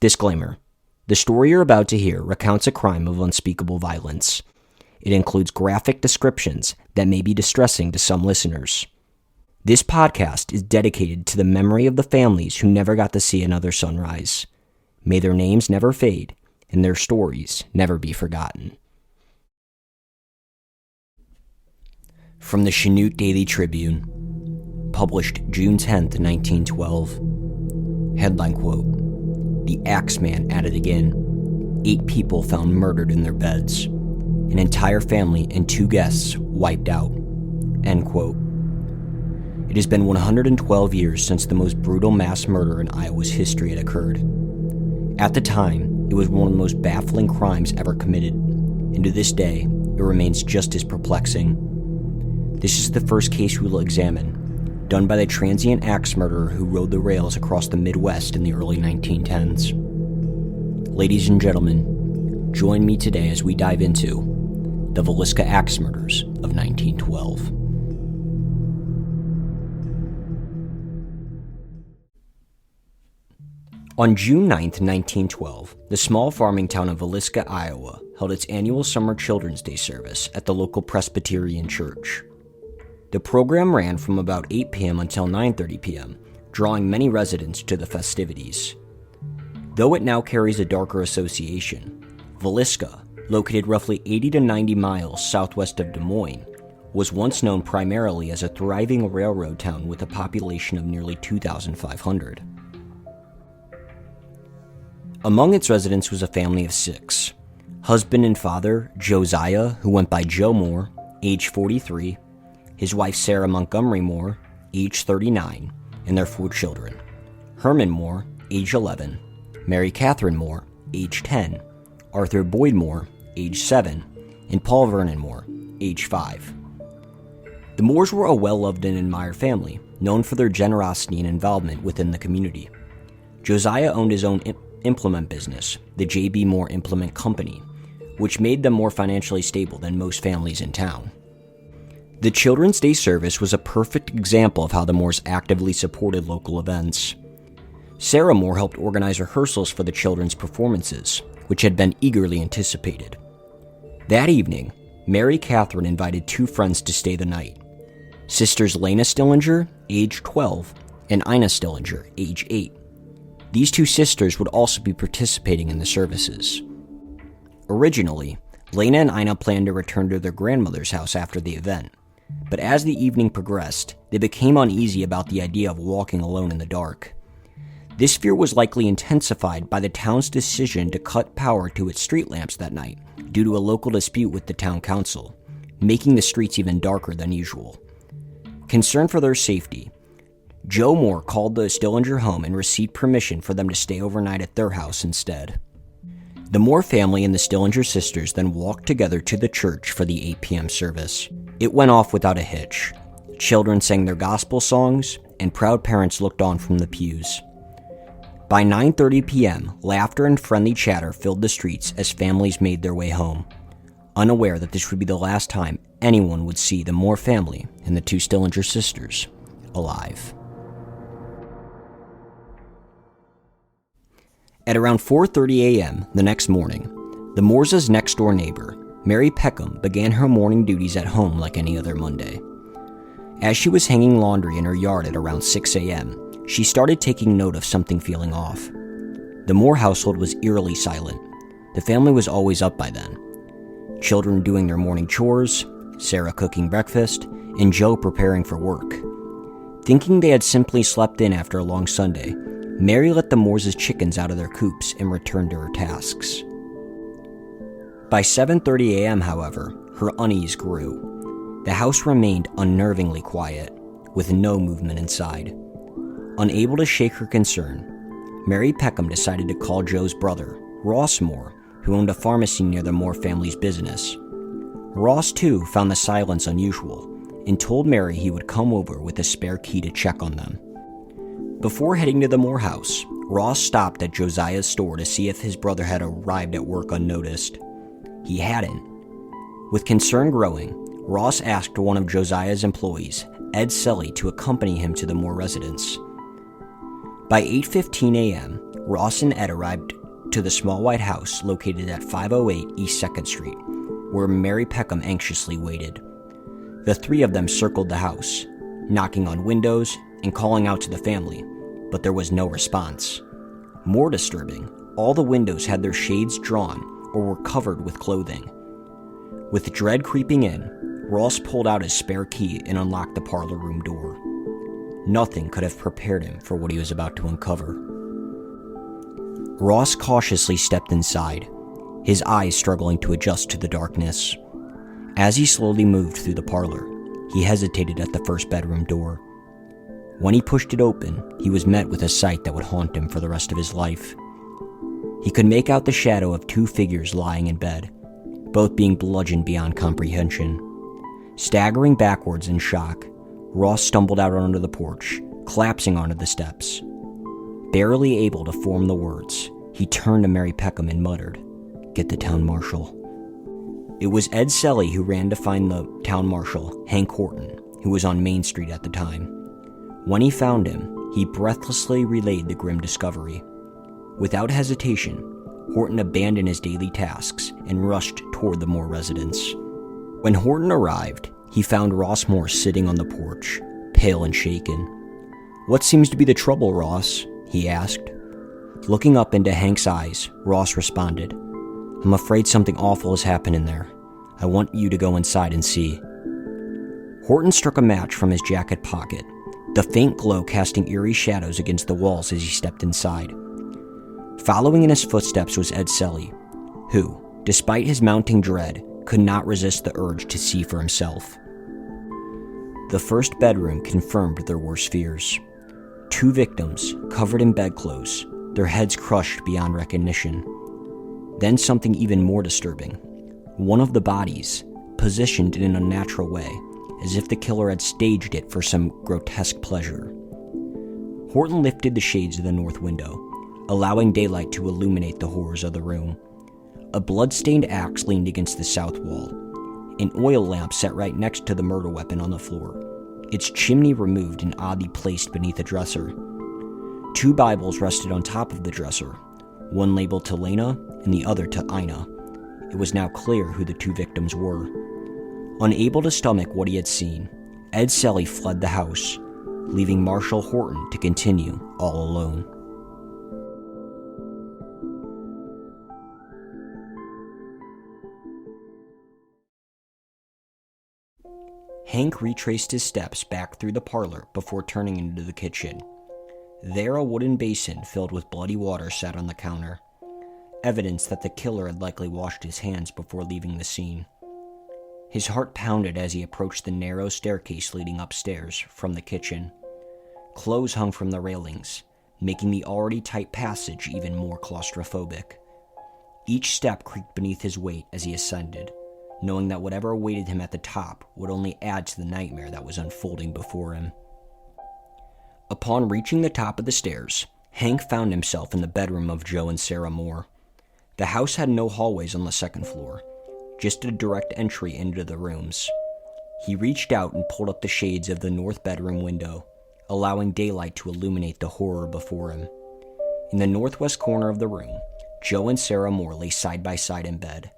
Disclaimer. The story you're about to hear recounts a crime of unspeakable violence. It includes graphic descriptions that may be distressing to some listeners. This podcast is dedicated to the memory of the families who never got to see another sunrise. May their names never fade and their stories never be forgotten. From the Chanute Daily Tribune, published June 10th, 1912. Headline quote, "The Axeman at it again. 8 people found murdered in their beds. An entire family and 2 guests wiped out." End quote. It has been 112 years since the most brutal mass murder in Iowa's history had occurred. At the time, it was one of the most baffling crimes ever committed, and to this day, it remains just as perplexing. This is the first case we will examine, done by the transient axe murderer who rode the rails across the Midwest in the early 1910s. Ladies and gentlemen, join me today as we dive into the Villisca axe murders of 1912. On June 9th, 1912, the small farming town of Villisca, Iowa, held its annual Summer Children's Day service at the local Presbyterian church. The program ran from about 8 p.m. until 9:30 p.m., drawing many residents to the festivities. Though it now carries a darker association, Villisca, located roughly 80 to 90 miles southwest of Des Moines, was once known primarily as a thriving railroad town with a population of nearly 2,500. Among its residents was a family of 6. Husband and father, Josiah, who went by Joe Moore, age 43, his wife Sarah Montgomery Moore, age 39, and their 4 children, Herman Moore, age 11, Mary Catherine Moore, age 10, Arthur Boyd Moore, age 7, and Paul Vernon Moore, age 5. The Moores were a well-loved and admired family, known for their generosity and involvement within the community. Josiah owned his own implement business, the J.B. Moore Implement Company, which made them more financially stable than most families in town. The Children's Day service was a perfect example of how the Moores actively supported local events. Sarah Moore helped organize rehearsals for the children's performances, which had been eagerly anticipated. That evening, Mary Catherine invited 2 friends to stay the night, sisters Lena Stillinger, age 12, and Ina Stillinger, age 8. These 2 sisters would also be participating in the services. Originally, Lena and Ina planned to return to their grandmother's house after the event, but as the evening progressed, they became uneasy about the idea of walking alone in the dark. This fear was likely intensified by the town's decision to cut power to its street lamps that night due to a local dispute with the town council, making the streets even darker than usual. Concerned for their safety, Joe Moore called the Stillinger home and received permission for them to stay overnight at their house instead. The Moore family and the Stillinger sisters then walked together to the church for the 8 p.m. service. It went off without a hitch. Children sang their gospel songs, and proud parents looked on from the pews. By 9:30 p.m., laughter and friendly chatter filled the streets as families made their way home, unaware that this would be the last time anyone would see the Moore family and the 2 Stillinger sisters alive. At around 4:30 a.m. the next morning, the Moores' next-door neighbor, Mary Peckham, began her morning duties at home like any other Monday. As she was hanging laundry in her yard at around 6 a.m., she started taking note of something feeling off. The Moore household was eerily silent. The family was always up by then. Children doing their morning chores, Sarah cooking breakfast, and Joe preparing for work. Thinking they had simply slept in after a long Sunday, Mary let the Moores' chickens out of their coops and returned to her tasks. By 7:30 a.m., however, her unease grew. The house remained unnervingly quiet, with no movement inside. Unable to shake her concern, Mary Peckham decided to call Joe's brother, Ross Moore, who owned a pharmacy near the Moore family's business. Ross, too, found the silence unusual and told Mary he would come over with a spare key to check on them. Before heading to the Moore house, Ross stopped at Josiah's store to see if his brother had arrived at work unnoticed. He hadn't. With concern growing, Ross asked one of Josiah's employees, Ed Epperly, to accompany him to the Moore residence. By 8:15 a.m., Ross and Ed arrived to the small white house located at 508 East 2nd Street, where Mary Peckham anxiously waited. The three of them circled the house, knocking on windows and calling out to the family, but there was no response. More disturbing, all the windows had their shades drawn or were covered with clothing. With dread creeping in, Ross pulled out his spare key and unlocked the parlor room door. Nothing could have prepared him for what he was about to uncover. Ross cautiously stepped inside, his eyes struggling to adjust to the darkness. As he slowly moved through the parlor, he hesitated at the first bedroom door. When he pushed it open, he was met with a sight that would haunt him for the rest of his life. He could make out the shadow of two figures lying in bed, both being bludgeoned beyond comprehension. Staggering backwards in shock, Ross stumbled out onto the porch, collapsing onto the steps. Barely able to form the words, he turned to Mary Peckham and muttered, "Get the town marshal." It was Ed Epperly who ran to find the town marshal, Hank Horton, who was on Main Street at the time. When he found him, he breathlessly relayed the grim discovery. Without hesitation, Horton abandoned his daily tasks and rushed toward the Moore residence. When Horton arrived, he found Ross Moore sitting on the porch, pale and shaken. "What seems to be the trouble, Ross?" he asked. Looking up into Hank's eyes, Ross responded, "I'm afraid something awful has happened in there. I want you to go inside and see." Horton struck a match from his jacket pocket, the faint glow casting eerie shadows against the walls as he stepped inside. Following in his footsteps was Ed Epperly, who, despite his mounting dread, could not resist the urge to see for himself. The first bedroom confirmed their worst fears. Two victims, covered in bedclothes, their heads crushed beyond recognition. Then something even more disturbing. One of the bodies, positioned in an unnatural way, as if the killer had staged it for some grotesque pleasure. Horton lifted the shades of the north window, allowing daylight to illuminate the horrors of the room. A blood-stained axe leaned against the south wall. An oil lamp sat right next to the murder weapon on the floor, its chimney removed and oddly placed beneath a dresser. Two Bibles rested on top of the dresser, one labeled to Lena and the other to Ina. It was now clear who the two victims were. Unable to stomach what he had seen, Ed Epperly fled the house, leaving Marshal Horton to continue all alone. Hank retraced his steps back through the parlor before turning into the kitchen. There, a wooden basin filled with bloody water sat on the counter, evidence that the killer had likely washed his hands before leaving the scene. His heart pounded as he approached the narrow staircase leading upstairs from the kitchen. Clothes hung from the railings, making the already tight passage even more claustrophobic. Each step creaked beneath his weight as he ascended, knowing that whatever awaited him at the top would only add to the nightmare that was unfolding before him. Upon reaching the top of the stairs, Hank found himself in the bedroom of Joe and Sarah Moore. The house had no hallways on the second floor, just a direct entry into the rooms. He reached out and pulled up the shades of the north bedroom window, allowing daylight to illuminate the horror before him. In the northwest corner of the room, Joe and Sarah Moore lay side by side in bed,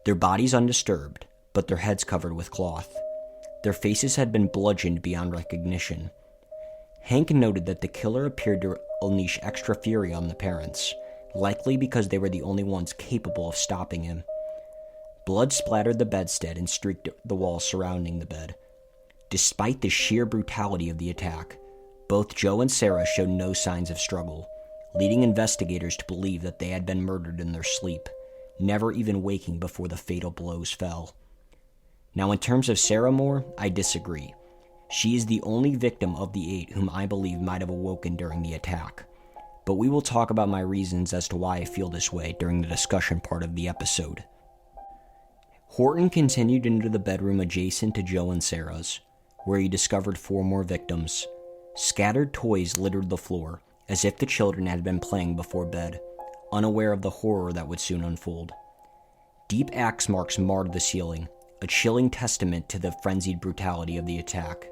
their bodies undisturbed, but their heads covered with cloth. Their faces had been bludgeoned beyond recognition. Hank noted that the killer appeared to unleash extra fury on the parents, likely because they were the only ones capable of stopping him. Blood splattered the bedstead and streaked the walls surrounding the bed. Despite the sheer brutality of the attack, both Joe and Sarah showed no signs of struggle, leading investigators to believe that they had been murdered in their sleep, never even waking before the fatal blows fell. Now, in terms of Sarah Moore, I disagree. She is the only victim of the 8 whom I believe might have awoken during the attack, but we will talk about my reasons as to why I feel this way during the discussion part of the episode. Horton continued into the bedroom adjacent to Joe and Sarah's, where he discovered 4 more victims. Scattered toys littered the floor, as if the children had been playing before bed, unaware of the horror that would soon unfold. Deep axe marks marred the ceiling, a chilling testament to the frenzied brutality of the attack.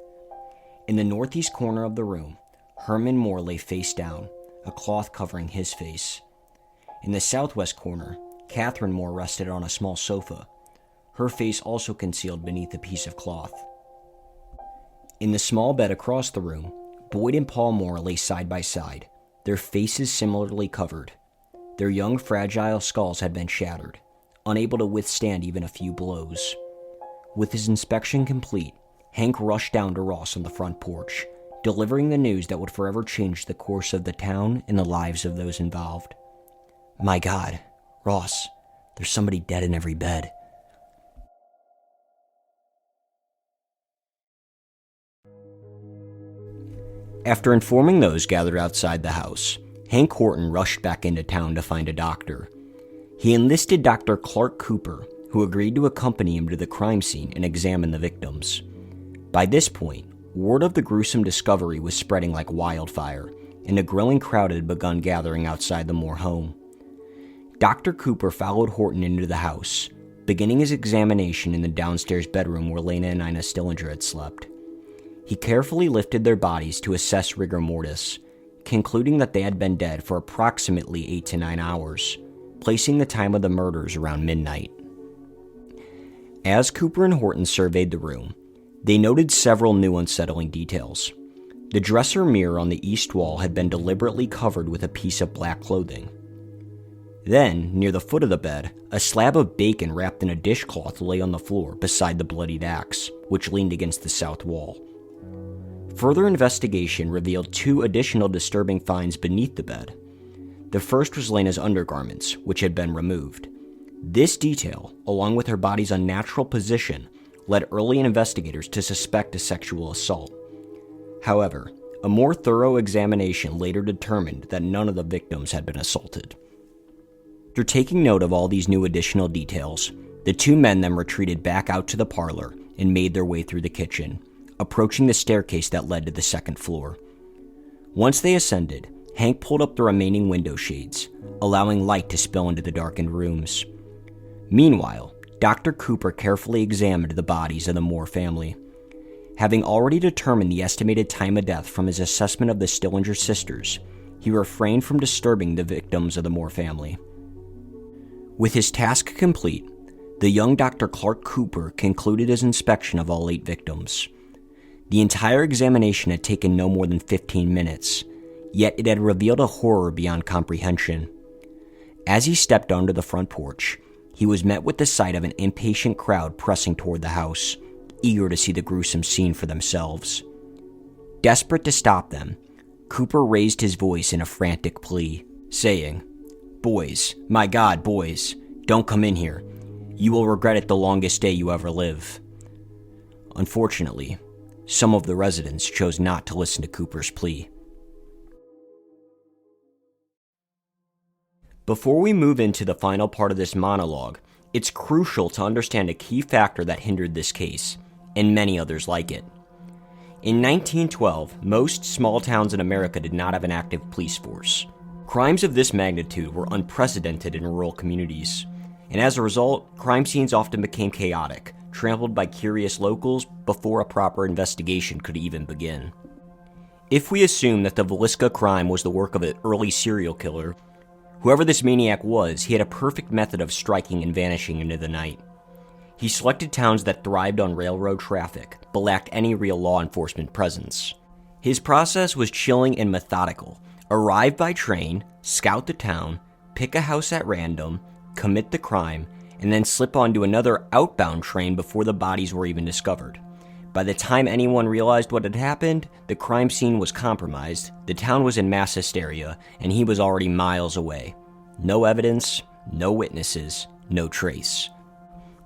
In the northeast corner of the room, Herman Moore lay face down, a cloth covering his face. In the southwest corner, Catherine Moore rested on a small sofa, her face also concealed beneath a piece of cloth. In the small bed across the room, Boyd and Paul Moore lay side by side, their faces similarly covered. Their young, fragile skulls had been shattered, unable to withstand even a few blows. With his inspection complete, Hank rushed down to Ross on the front porch, delivering the news that would forever change the course of the town and the lives of those involved. "My God, Ross, there's somebody dead in every bed." After informing those gathered outside the house, Hank Horton rushed back into town to find a doctor. He enlisted Dr. Clark Cooper, who agreed to accompany him to the crime scene and examine the victims. By this point, word of the gruesome discovery was spreading like wildfire, and a growing crowd had begun gathering outside the Moore home. Dr. Cooper followed Horton into the house, beginning his examination in the downstairs bedroom where Lena and Ina Stillinger had slept. He carefully lifted their bodies to assess rigor mortis, concluding that they had been dead for approximately 8 to 9 hours, placing the time of the murders around midnight. As Cooper and Horton surveyed the room, they noted several new unsettling details. The dresser mirror on the east wall had been deliberately covered with a piece of black clothing. Then, near the foot of the bed, a slab of bacon wrapped in a dishcloth lay on the floor beside the bloodied axe, which leaned against the south wall. Further investigation revealed 2 additional disturbing finds beneath the bed. The first was Lena's undergarments, which had been removed. This detail, along with her body's unnatural position, led early investigators to suspect a sexual assault. However, a more thorough examination later determined that none of the victims had been assaulted. After taking note of all these new additional details, the 2 men then retreated back out to the parlor and made their way through the kitchen, approaching the staircase that led to the second floor. Once they ascended, Hank pulled up the remaining window shades, allowing light to spill into the darkened rooms. Meanwhile, Dr. Cooper carefully examined the bodies of the Moore family. Having already determined the estimated time of death from his assessment of the Stillinger sisters, he refrained from disturbing the victims of the Moore family. With his task complete, the young Dr. Clark Cooper concluded his inspection of all 8 victims. The entire examination had taken no more than 15 minutes, yet it had revealed a horror beyond comprehension. As he stepped onto the front porch, he was met with the sight of an impatient crowd pressing toward the house, eager to see the gruesome scene for themselves. Desperate to stop them, Cooper raised his voice in a frantic plea, saying, "Boys, my God, boys, don't come in here. You will regret it the longest day you ever live." Unfortunately, some of the residents chose not to listen to Cooper's plea. Before we move into the final part of this monologue, it's crucial to understand a key factor that hindered this case, and many others like it. In 1912, most small towns in America did not have an active police force. Crimes of this magnitude were unprecedented in rural communities, and as a result, crime scenes often became chaotic, trampled by curious locals before a proper investigation could even begin. If we assume that the Villisca crime was the work of an early serial killer, whoever this maniac was, he had a perfect method of striking and vanishing into the night. He selected towns that thrived on railroad traffic, but lacked any real law enforcement presence. His process was chilling and methodical. Arrive by train, scout the town, pick a house at random, commit the crime, and then slip onto another outbound train before the bodies were even discovered. By the time anyone realized what had happened, the crime scene was compromised, the town was in mass hysteria, and he was already miles away. No evidence, no witnesses, no trace.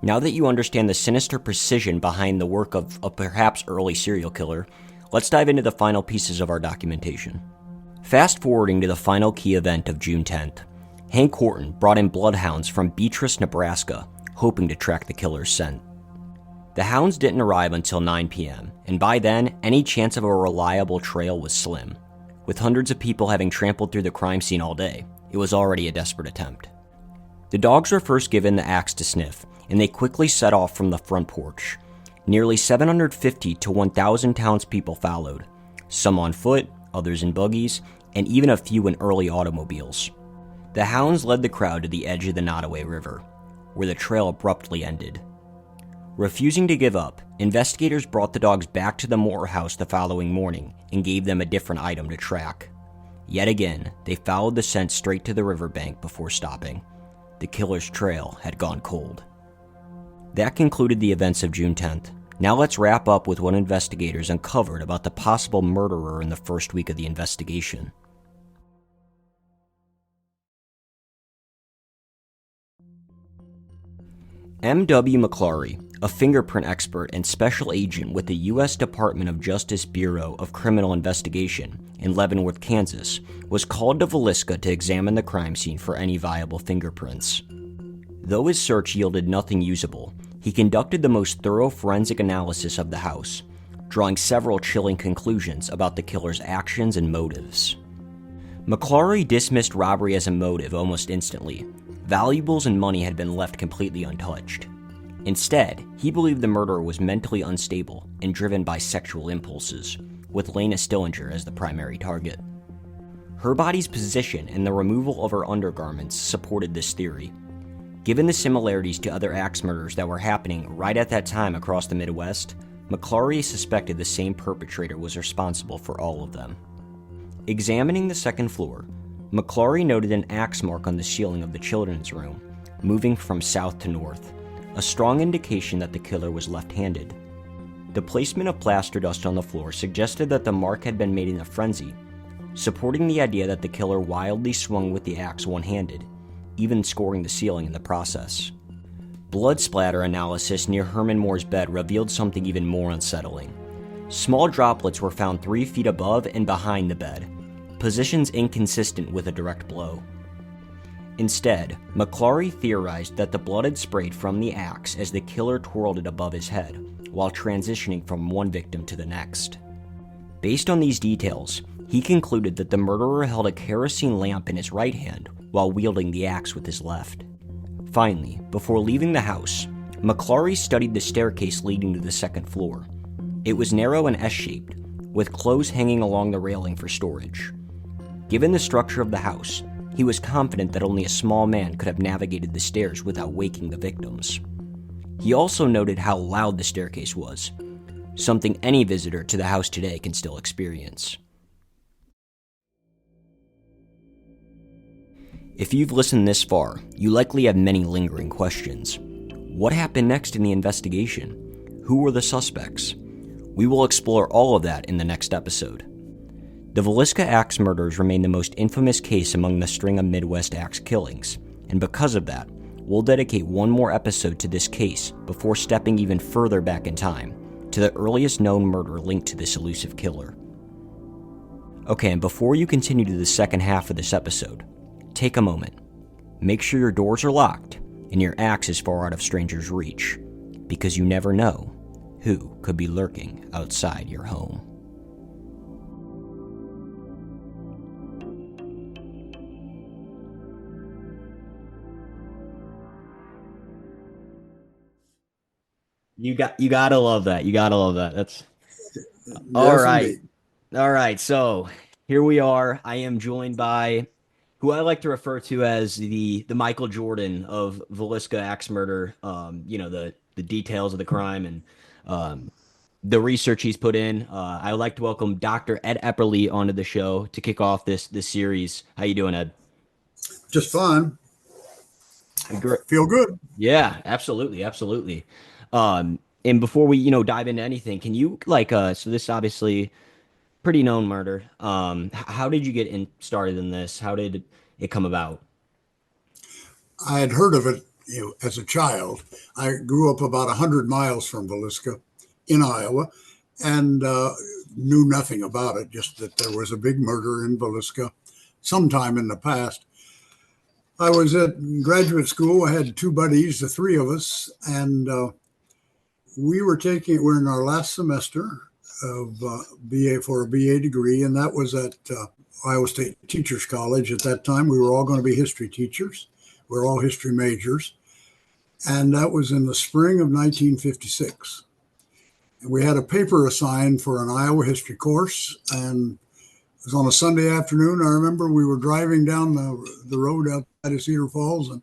Now that you understand the sinister precision behind the work of a perhaps early serial killer, let's dive into the final pieces of our documentation. Fast forwarding to the final key event of June 10th, Hank Horton brought in bloodhounds from Beatrice, Nebraska, hoping to track the killer's scent. The hounds didn't arrive until 9 p.m., and by then, any chance of a reliable trail was slim. With hundreds of people having trampled through the crime scene all day, it was already a desperate attempt. The dogs were first given the axe to sniff, and they quickly set off from the front porch. Nearly 750 to 1,000 townspeople followed, some on foot, others in buggies, and even a few in early automobiles. The hounds led the crowd to the edge of the Nottoway River, where the trail abruptly ended. Refusing to give up, investigators brought the dogs back to the Moore house the following morning and gave them a different item to track. Yet again, they followed the scent straight to the riverbank before stopping. The killer's trail had gone cold. That concluded the events of June 10th. Now let's wrap up with what investigators uncovered about the possible murderer in the first week of the investigation. M.W. McClary, a fingerprint expert and special agent with the U.S. Department of Justice Bureau of Criminal Investigation in Leavenworth, Kansas, was called to Villisca to examine the crime scene for any viable fingerprints. Though his search yielded nothing usable, he conducted the most thorough forensic analysis of the house, drawing several chilling conclusions about the killer's actions and motives. McClary dismissed robbery as a motive almost instantly. Valuables and money had been left completely untouched. Instead, he believed the murderer was mentally unstable and driven by sexual impulses, with Lena Stillinger as the primary target. Her body's position and the removal of her undergarments supported this theory. Given the similarities to other axe murders that were happening right at that time across the Midwest, McClary suspected the same perpetrator was responsible for all of them. Examining the second floor, McClary noted an axe mark on the ceiling of the children's room, moving from south to north, a strong indication that the killer was left-handed. The placement of plaster dust on the floor suggested that the mark had been made in a frenzy, supporting the idea that the killer wildly swung with the axe one-handed, even scoring the ceiling in the process. Blood splatter analysis near Herman Moore's bed revealed something even more unsettling. Small droplets were found 3 feet above and behind the bed, positions inconsistent with a direct blow. Instead, McClary theorized that the blood had sprayed from the axe as the killer twirled it above his head, while transitioning from one victim to the next. Based on these details, he concluded that the murderer held a kerosene lamp in his right hand while wielding the axe with his left. Finally, before leaving the house, McClary studied the staircase leading to the second floor. It was narrow and S-shaped, with clothes hanging along the railing for storage. Given the structure of the house, he was confident that only a small man could have navigated the stairs without waking the victims. He also noted how loud the staircase was, something any visitor to the house today can still experience. If you've listened this far, you likely have many lingering questions. What happened next in the investigation? Who were the suspects? We will explore all of that in the next episode. The Villisca axe murders remain the most infamous case among the string of Midwest axe killings, and because of that, we'll dedicate one more episode to this case before stepping even further back in time, to the earliest known murder linked to this elusive killer. Okay, and before you continue to the second half of this episode, take a moment. Make sure your doors are locked and your axe is far out of strangers' reach, because you never know who could be lurking outside your home. You gotta love that. You gotta love that. That's all Yes, right. indeed. All right. So here we are. I am joined by who I like to refer to as the Michael Jordan of Villisca axe murder. The details of the crime and um, the research he's put in. I would like to welcome Dr. Ed Epperly onto the show to kick off this series. How you doing, Ed? Just fun. Great. Feel good. Yeah, absolutely, absolutely. And before we, dive into anything, can you so this obviously pretty known murder. How did you get started in this? How did it come about? I had heard of it, as a child. I grew up about 100 miles from Villisca in Iowa and knew nothing about it, just that there was a big murder in Villisca sometime in the past. I was at graduate school. I had two buddies, the three of us, and we're in our last semester of BA for a BA degree, and that was at Iowa State Teachers College. At that time, we were all going to be history teachers. We're all history majors. And that was in the spring of 1956. And we had a paper assigned for an Iowa history course, and It was on a Sunday afternoon. I remember we were driving down the road outside of Cedar Falls, and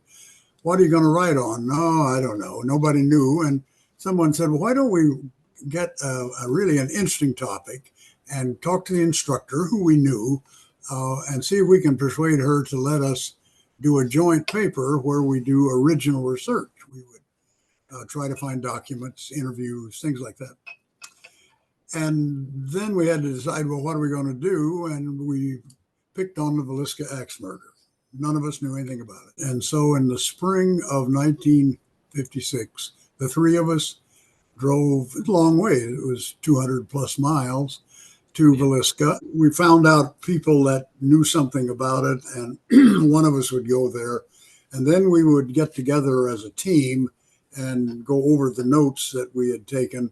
what are you going to write on? No, I don't know. Nobody knew. And someone said, well, why don't we get a really an interesting topic and talk to the instructor who we knew and see if we can persuade her to let us do a joint paper where we do original research. We would try to find documents, interviews, things like that. And then we had to decide, well, what are we going to do? And we picked on the Villisca axe murder. None of us knew anything about it. And so in the spring of 1956, the three of us drove a long way. It was 200 plus miles to Villisca. We found out people that knew something about it, and one of us would go there. And then we would get together as a team and go over the notes that we had taken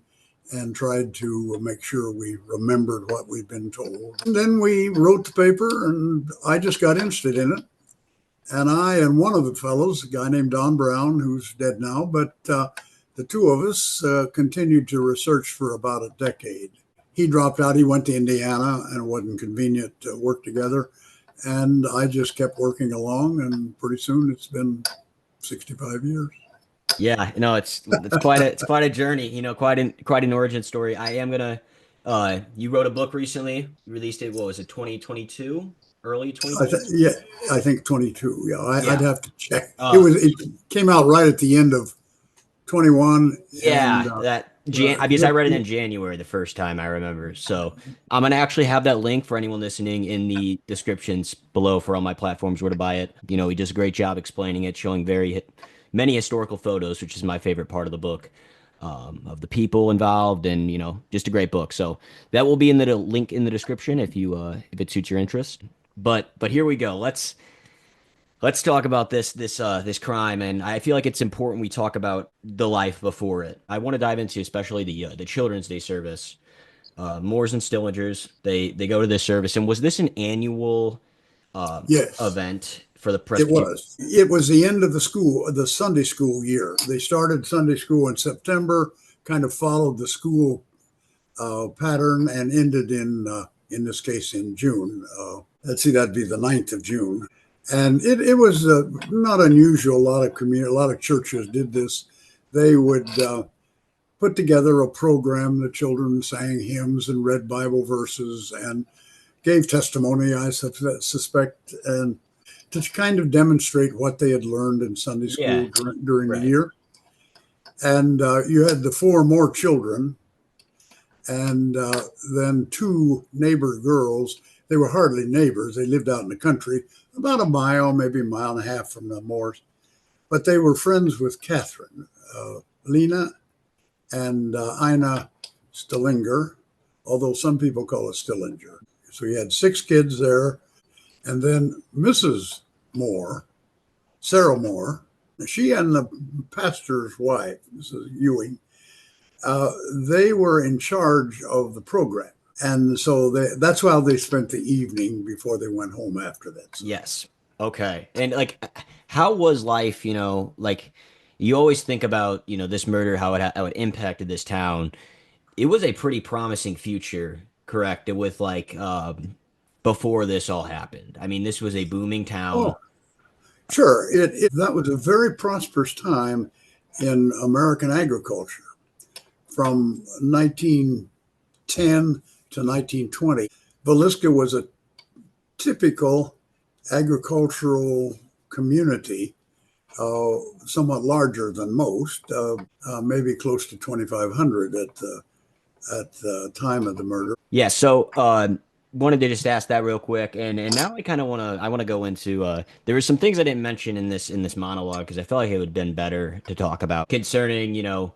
and tried to make sure we remembered what we'd been told. And then we wrote the paper, and I just got interested in it. And I and one of the fellows, a guy named Don Brown, who's dead now, but the two of us continued to research for about a decade. He dropped out. He went to Indiana, and it wasn't convenient to work together. And I just kept working along, and pretty soon it's been 65 years. Yeah, no, it's quite a journey, quite an origin story. I am gonna you wrote a book recently, you released it, what was it, 2022? Early 2022? Yeah, I think 22. Yeah, I'd Yeah. have to check. It came out right at the end of 21, and Yeah, because I read it in January the first time I remember. So I'm gonna actually have that link for anyone listening in the descriptions below for all my platforms where to buy it. He does a great job explaining it, showing many historical photos, which is my favorite part of the book, of the people involved, and just a great book. So that will be in the link in the description if it suits your interest. But here we go. Let's talk about this crime, and I feel like it's important we talk about the life before it. I want to dive into especially the Children's Day service. Moors and Stillingers, they go to this service, and was this an annual yes, event for the it Presbyterian? was. It was the end of the Sunday school year. They started Sunday school in September, kind of followed the school pattern, and ended in this case in June. Let's see, that'd be the 9th of June. And it was not unusual. A lot of churches did this. They would put together a program. The children sang hymns and read Bible verses and gave testimony, I suspect, and to kind of demonstrate what they had learned in Sunday school Yeah, during the right. year. And you had the four more children, and then two neighbor girls. They were hardly neighbors. They lived out in the country, about a mile, maybe a mile and a half from the Moors. But they were friends with Catherine, Lena, and Ina Stillinger, although some people call it Stillinger. So you had six kids there. And then Mrs. Moore, Sarah Moore, she and the pastor's wife, Mrs. Ewing, they were in charge of the program. And so that's how they spent the evening before they went home after that. So. Yes. Okay. And like, how was life? Like you always think about this murder, how it impacted this town. It was a pretty promising future, correct? With like before this all happened. I mean, this was a booming town. Oh, sure. That was a very prosperous time in American agriculture from 1910 to 1920. Villisca was a typical agricultural community, somewhat larger than most, maybe close to 2,500 at the time of the murder. Yeah, so wanted to just ask that real quick, and now I want to go into there were some things I didn't mention in this monologue because I felt like it would have been better to talk about concerning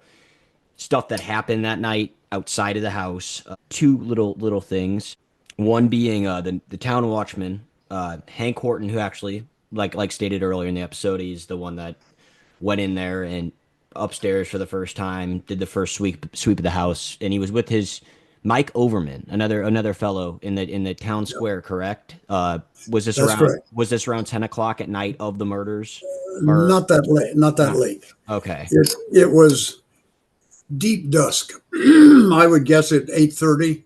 stuff that happened that night outside of the house. Two little things. One being the town watchman, Hank Horton, who actually like stated earlier in the episode, he's the one that went in there and upstairs for the first time, did the first sweep of the house, and he was with his Mike Overman, another fellow in the town square. Correct? That's correct. Was this around 10 o'clock at night of the murders? Or Not that late. Not that not? late. Okay. It was deep dusk. I would guess at 8:30,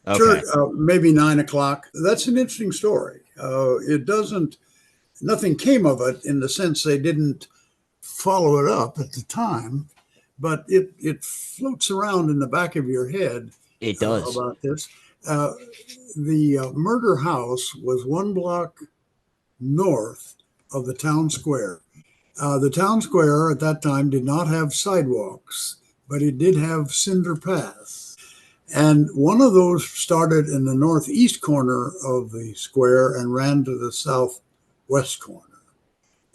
Okay. Maybe 9 o'clock. That's an interesting story. Nothing came of it in the sense they didn't follow it up at the time, but it floats around in the back of your head It does. about this. Uh, the murder house was 1 block north of the town square. The town square at that time did not have sidewalks, but it did have cinder paths. And one of those started in the northeast corner of the square and ran to the southwest corner,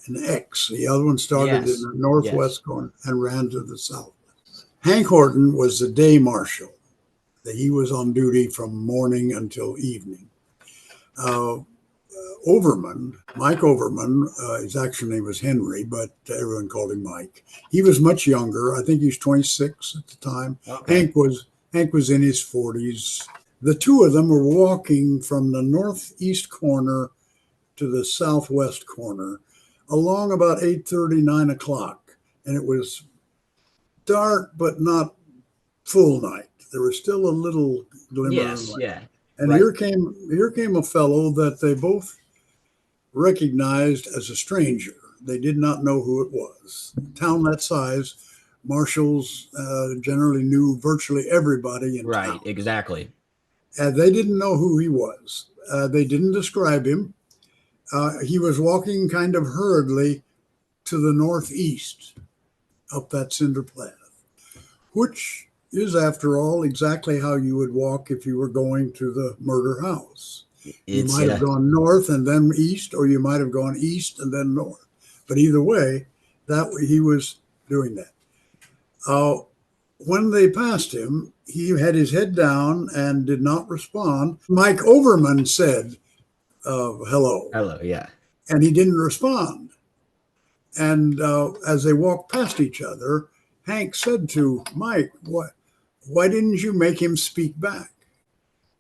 an X. The other one started in Yes. the Yes. northwest corner and ran to the south. Hank Horton was the day marshal. He was on duty from morning until evening. Uh, Overman, Mike Overman, his actual name was Henry, but everyone called him Mike. He was much younger. I think he was 26 at the time. Okay. Hank was in his 40s. The two of them were walking from the northeast corner to the southwest corner along about 8:30, 9 o'clock. And it was dark, but not full night. There was still a little glimmer of Yes. light. Yeah. And Right. here came a fellow that they both recognized as a stranger. They did not know who it was. A town that size, marshals generally knew virtually everybody in Right. town. Exactly. And they didn't know who he was. They didn't describe him. He was walking kind of hurriedly to the northeast up that cinder path, which is, after all, exactly how you would walk if you were going to the murder house. You It's might have gone north and then east, or you might have gone east and then north. But either way, he was doing that. Uh, when they passed him, he had his head down and did not respond. Mike Overman said, hello, Hello. Yeah. and he didn't respond. And as they walked past each other, Hank said to Mike, why didn't you make him speak back?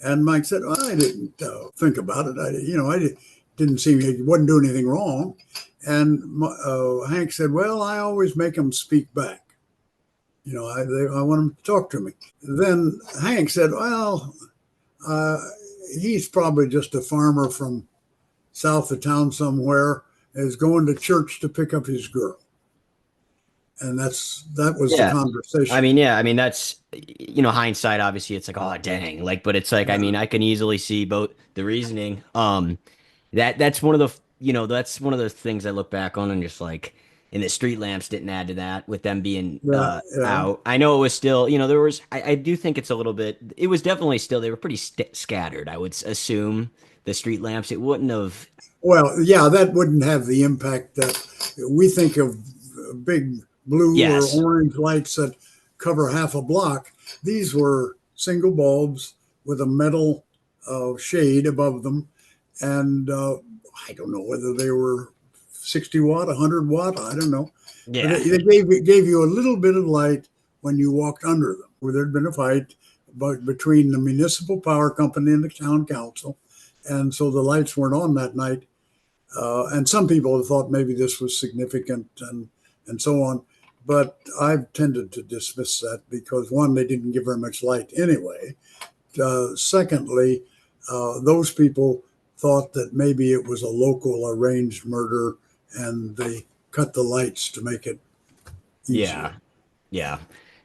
And Mike said, well, I didn't think about it. I didn't seem he wasn't doing anything wrong. And Hank said, well, I always make them speak back. I want them to talk to me. Then Hank said, well, uh, he's probably just a farmer from south of town somewhere, is going to church to pick up his girl. And that was the Yeah. I conversation. mean, yeah. I mean, that's, hindsight, obviously it's like, oh, dang. Like, but it's like, I Yeah. mean, I can easily see both the reasoning. That's one of that's one of those things I look back on and just like, and the street lamps didn't add to that with them being Yeah. Yeah. out. I know it was still, there was, I do think it's a little bit, it was definitely still, they were pretty scattered. I would assume the street lamps, it wouldn't have, Well, yeah, that wouldn't have the impact that we think of big blue or yes. orange lights that cover half a block. These were single bulbs with a metal shade above them. And I don't know whether they were 60 watt, 100 watt, I don't know. But Yeah. they gave you a little bit of light when you walked under them, where there'd been a fight between the municipal power company and the town council. And so the lights weren't on that night. And some people have thought maybe this was significant and so on. But I've tended to dismiss that because, one, they didn't give very much light anyway. Secondly, those people thought that maybe it was a local arranged murder and they cut the lights to make it easier. Yeah. Yeah.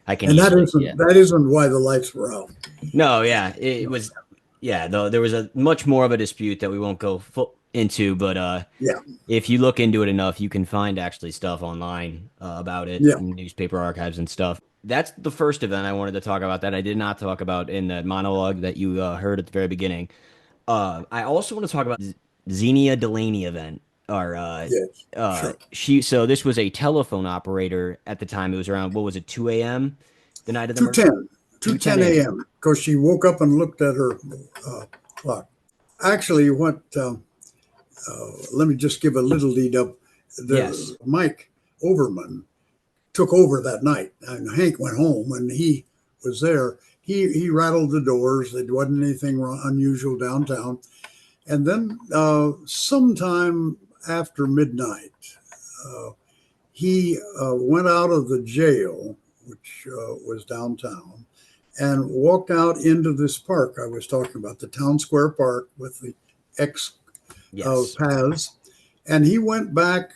I can And easily see it. that isn't why the lights were out. No, yeah, it was, yeah, though there was a much more of a dispute that we won't go into, but Yeah, if you look into it enough, you can find actually stuff online about it, yeah, in newspaper archives and stuff. That's the first event I wanted to talk about that I did not talk about in that monologue that you heard at the very beginning. I also want to talk about Xenia Delaney event. Or yes, sure. so this was a telephone operator at the time. It was around, what was it, 2 a.m. the night of the murder? 2:10, 2:10 2:10 a.m. a.m. because she woke up and looked at her clock. Actually, let me just give a little lead up. Yes. Mike Overman took over that night, and Hank went home, and he was there. He rattled the doors. There wasn't anything unusual downtown. And then sometime after midnight, uh, he went out of the jail, which was downtown, and walked out into this park I was talking about, the town square park with the X Yes. paths. And he went back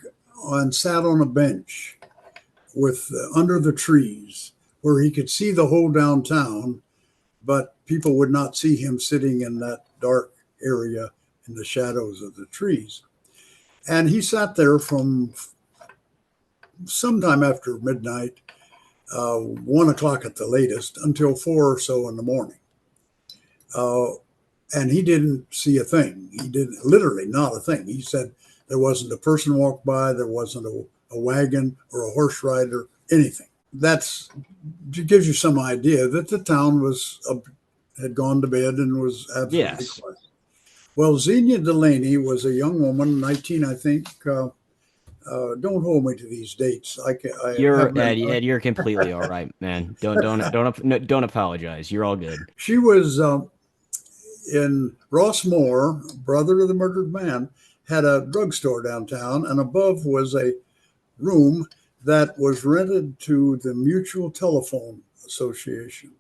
and sat on a bench with under the trees where he could see the whole downtown, but people would not see him sitting in that dark area in the shadows of the trees. And he sat there from sometime after midnight, 1 o'clock at the latest, until 4 or so in the morning. And he didn't see a thing. He did literally not a thing. He said there wasn't a person walked by, there wasn't a wagon or a horse rider, anything. That's gives you some idea that the town had gone to bed and was absolutely quiet. Well, Xenia Delaney was a young woman, 19, I think. Don't hold me to these dates. Ed, you're completely all right, man. Don't apologize. You're all good. She was in Rossmore, brother of the murdered man, had a drugstore downtown, and above was a room that was rented to the Mutual Telephone Association.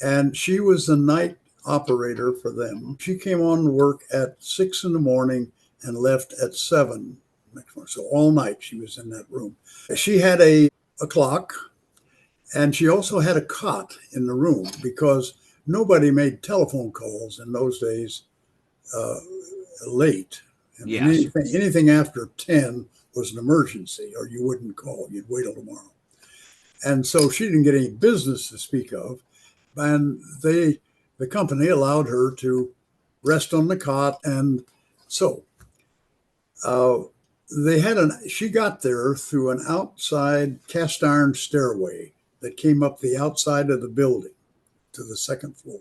And she was the night operator for them. She came on work at 6 in the morning and left at 7 next morning. So all night she was in that room. She had a clock, and she also had a cot in the room because nobody made telephone calls in those days late. And anything after 10 was an emergency, or you wouldn't call. You'd wait till tomorrow. And so she didn't get any business to speak of. And the company allowed her to rest on the cot. And so she got there through an outside cast iron stairway that came up the outside of the building to the second floor.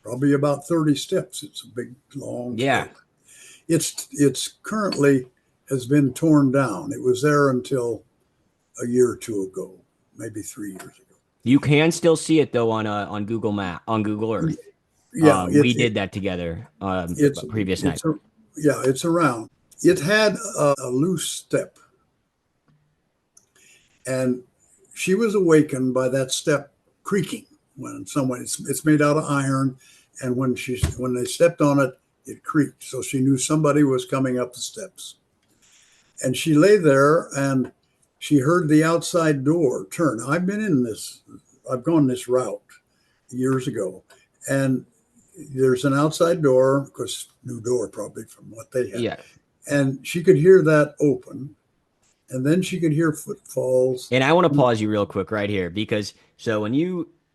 Probably about 30 steps. It's a big, long stairway. It's currently has been torn down. It was there until a year or two ago, maybe 3 years ago. You can still see it though on Google Earth. Yeah, we did that together previous night. It's around. It had a loose step, and she was awakened by that step creaking when someone. It's made out of iron, and when they stepped on it, it creaked. So she knew somebody was coming up the steps. And she lay there and she heard the outside door turn. I've gone this route years ago. And there's an outside door, of course, new door probably from what they had. Yeah. And she could hear that open. And then she could hear footfalls. And I want to pause you real quick right here because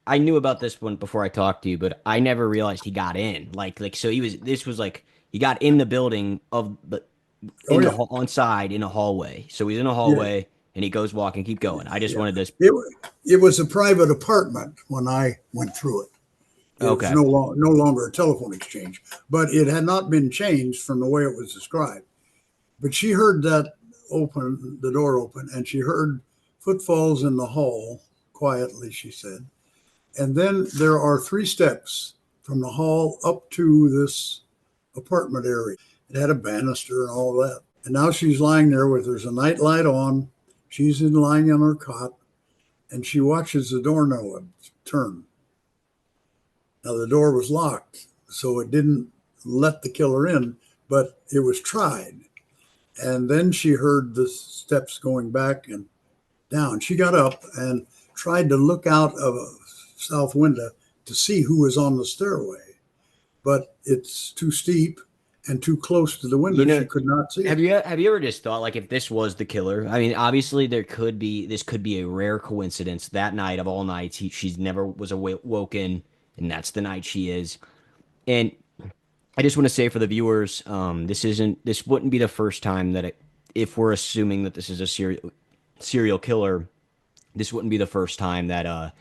I knew about this one before I talked to you, but I never realized he got in. So he got in the building on side in a hallway. So he's in a hallway and he goes walking, keep going. I just wanted this. It was a private apartment when I went through it. It was no longer a telephone exchange, but it had not been changed from the way it was described. But she heard the door open, and she heard footfalls in the hall quietly, she said. And then there are 3 steps from the hall up to this apartment area. It had a banister and all that. And now she's lying there there's a night light on. She's lying on her cot, and she watches the doorknob turn. Now the door was locked, so it didn't let the killer in, but it was tried. And then she heard the steps going back and down. She got up and tried to look out of a south window to see who was on the stairway, but it's too steep and too close to the window. She could not see. Have you ever just thought, like, if this was the killer? I mean, obviously this could be a rare coincidence. That night of all nights, she's never was awoken, and that's the night she is. And I just want to say for the viewers, this wouldn't be the first time that if we're assuming that this is a serial killer, this wouldn't be the first time that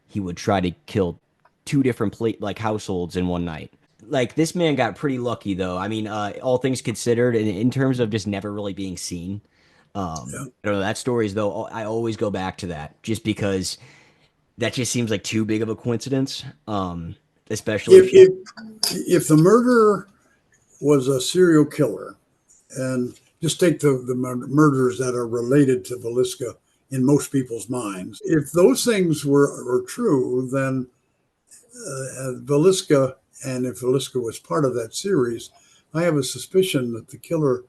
he would try to kill 2 different households in one night. Like, this man got pretty lucky, though. I mean, all things considered, in terms of just never really being seen. I don't know, that story though, I always go back to that just because that just seems like too big of a coincidence. Especially if the murderer was a serial killer, and just take the murders that are related to Villisca in most people's minds. If those things were true, then Villisca, and if Villisca was part of that series, I have a suspicion that the killer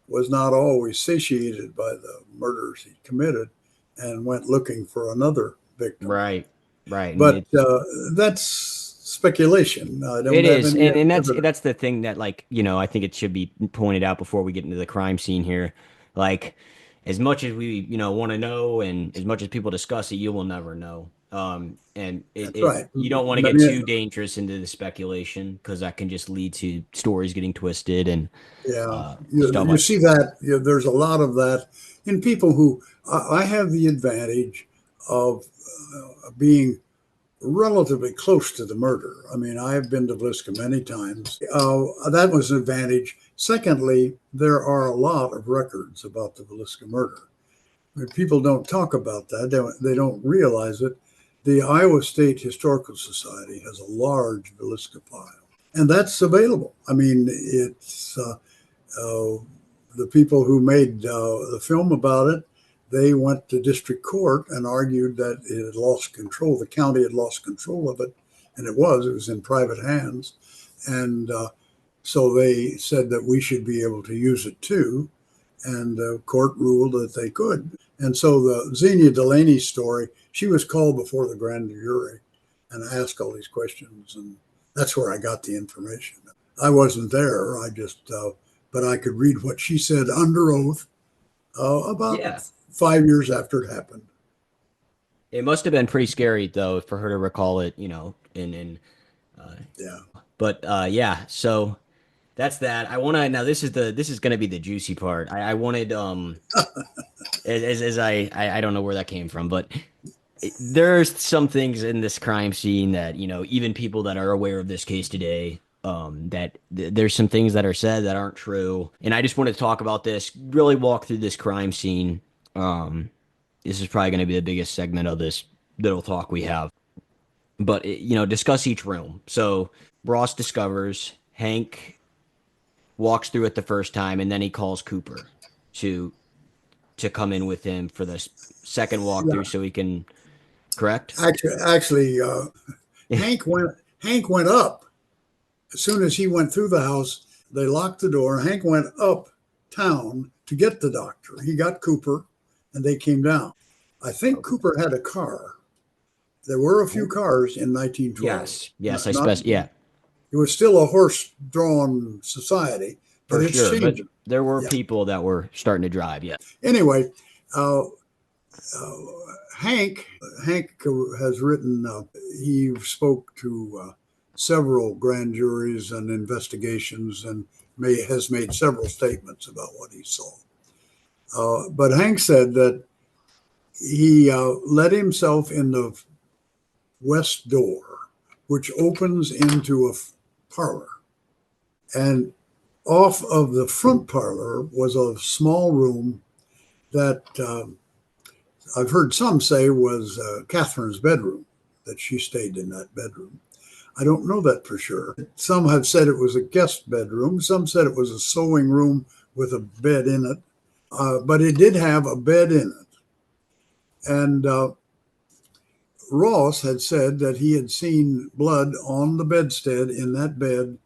was not always satiated by the murders he committed and went looking for another victim. Right. Right. And But it's that's speculation. I don't it have is, any and evidence. that's the thing that, like, I think it should be pointed out before we get into the crime scene here. Like, as much as we want to know, and as much as people discuss it, you will never know. And That's right. you don't want to get too dangerous into the speculation, because that can just lead to stories getting twisted and Yeah, stuff you like. see that there's a lot of that in people who I have the advantage of being relatively close to the murder. I mean, I have been to Villisca many times. That was an advantage. Secondly, there are a lot of records about the Villisca murder. I mean, people don't talk about that. They don't realize it. The Iowa State Historical Society has a large Villisca file, and that's available. I mean, it's uh, the people who made the film about it, they went to district court and argued that it had lost control. The county had lost control of it, and it was in private hands. And so they said that we should be able to use it too. And the court ruled that they could. And so the Xenia Delaney story, she was called before the grand jury and asked all these questions. And that's where I got the information. I wasn't there. I just but I could read what she said under oath about Yeah. 5 years after it happened. It must have been pretty scary though for her to recall it, in uh, Yeah. but yeah, so that's that. I want to now. This is going to be the juicy part. I wanted as I don't know where that came from, but there's some things in this crime scene that even people that are aware of this case today, that there's some things that are said that aren't true, and I just want to talk about this, really walk through this crime scene. Um, this is probably going to be the biggest segment of this little talk we have, but discuss each room. So Ross discovers Hank walks through it the first time, and then he calls Cooper to come in with him for the second walkthrough Yeah. so he can correct. Actually, Hank went up as soon as he went through the house. They locked the door. Hank went up town to get the doctor. He got Cooper, and they came down. I think Okay. Cooper had a car. There were a few cars in 1912. Yes, I Not yeah, it was still a horse-drawn society, but for it's sure. But changing. there were Yeah. people that were starting to drive. Yeah. Anyway, uh, uh, Hank has written. He spoke to several grand juries and investigations, and has made several statements about what he saw. But Hank said that he let himself in the west door, which opens into a parlor, and off of the front parlor was a small room that I've heard some say was Catherine's bedroom, that she stayed in that bedroom. I don't know that for sure. Some have said it was a guest bedroom. Some said it was a sewing room with a bed in it. But it did have a bed in it. And Ross had said that he had seen blood on the bedstead in that bed,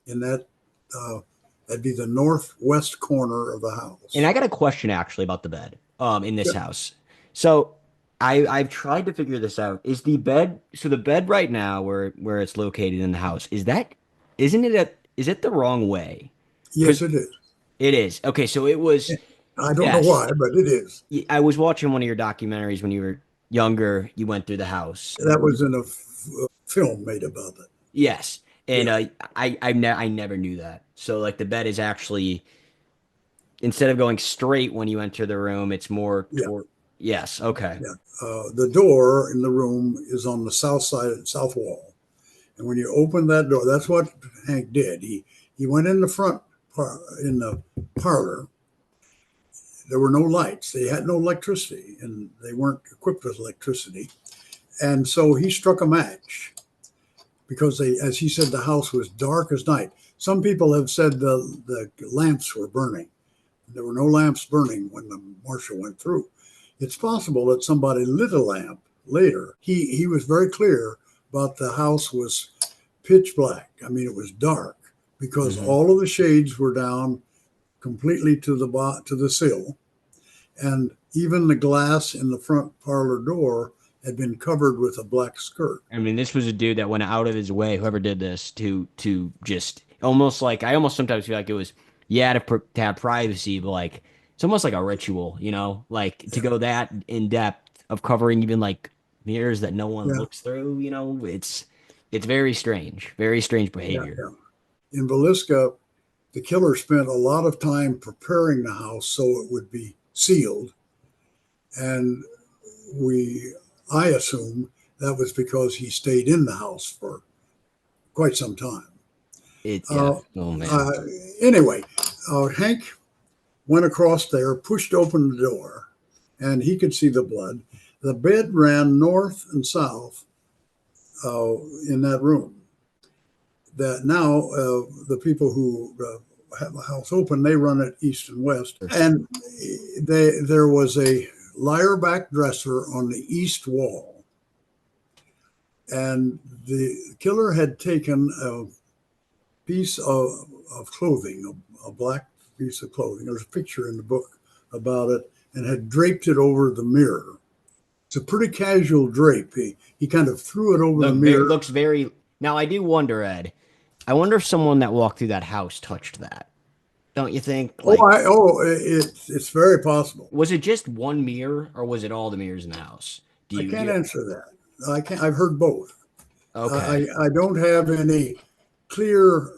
in uh, that'd be the northwest corner of the And house. I got a question actually about the bed in this Yeah. house. So I've tried to figure this out. Is the bed, so the bed right now where it's located in the house, isn't it is it the wrong way? Yes, Because it is. it is. Okay, so it was. I don't know Yes. why, but it is. I was watching one of your documentaries when you were younger. You went through the house. That was in a film made about it. Yes. And Yeah, I never knew that. So like the bed is actually, instead of going straight when you enter the room, it's more yeah, toward. Yes. Okay. yeah. The door in the room is on the south side, south wall, and when you open that door, that's what Hank did. He went in the front in the parlor. There were no lights. They had no electricity, and they weren't equipped with electricity. And so he struck a match because as he said, the house was dark as night. Some people have said the lamps were burning. There were no lamps burning when the marshal went through. It's possible that somebody lit a lamp later. He was very clear about the house was pitch black. I mean, it was dark because Hmm. all of the shades were down completely to the sill, and even the glass in the front parlor door had been covered with a black skirt. I mean, this was a dude that went out of his way, whoever did this, to just almost like I almost sometimes feel like it was yeah to have privacy, but like it's almost like a ritual, like to Yeah, go that in depth of covering even like mirrors that no one yeah, looks through. It's very strange yeah, behavior. yeah. In Villisca, the killer spent a lot of time preparing the house so it would be sealed, and we, I assume that was because he stayed in the house for quite some time. Yeah. Uh, Oh man. uh, anyway, Hank went across there, pushed open the door, and he could see the blood. The bed ran north and south in that room. That now the people who have the house open, they run it east and west, and there was a lyre back dresser on the east wall, and the killer had taken a piece of clothing, a black piece of clothing. There's a picture in the book about it, and had draped it over the mirror. It's a pretty casual drape. He kind of threw it over the mirror. Looks very. Now I do wonder, Ed. I wonder if someone that walked through that house touched that. Don't you think? Like, It's very possible. was it just one mirror, or was it all the mirrors in the house? Do I you? can't Do answer that. I can't. I've heard both. okay. I don't have any clear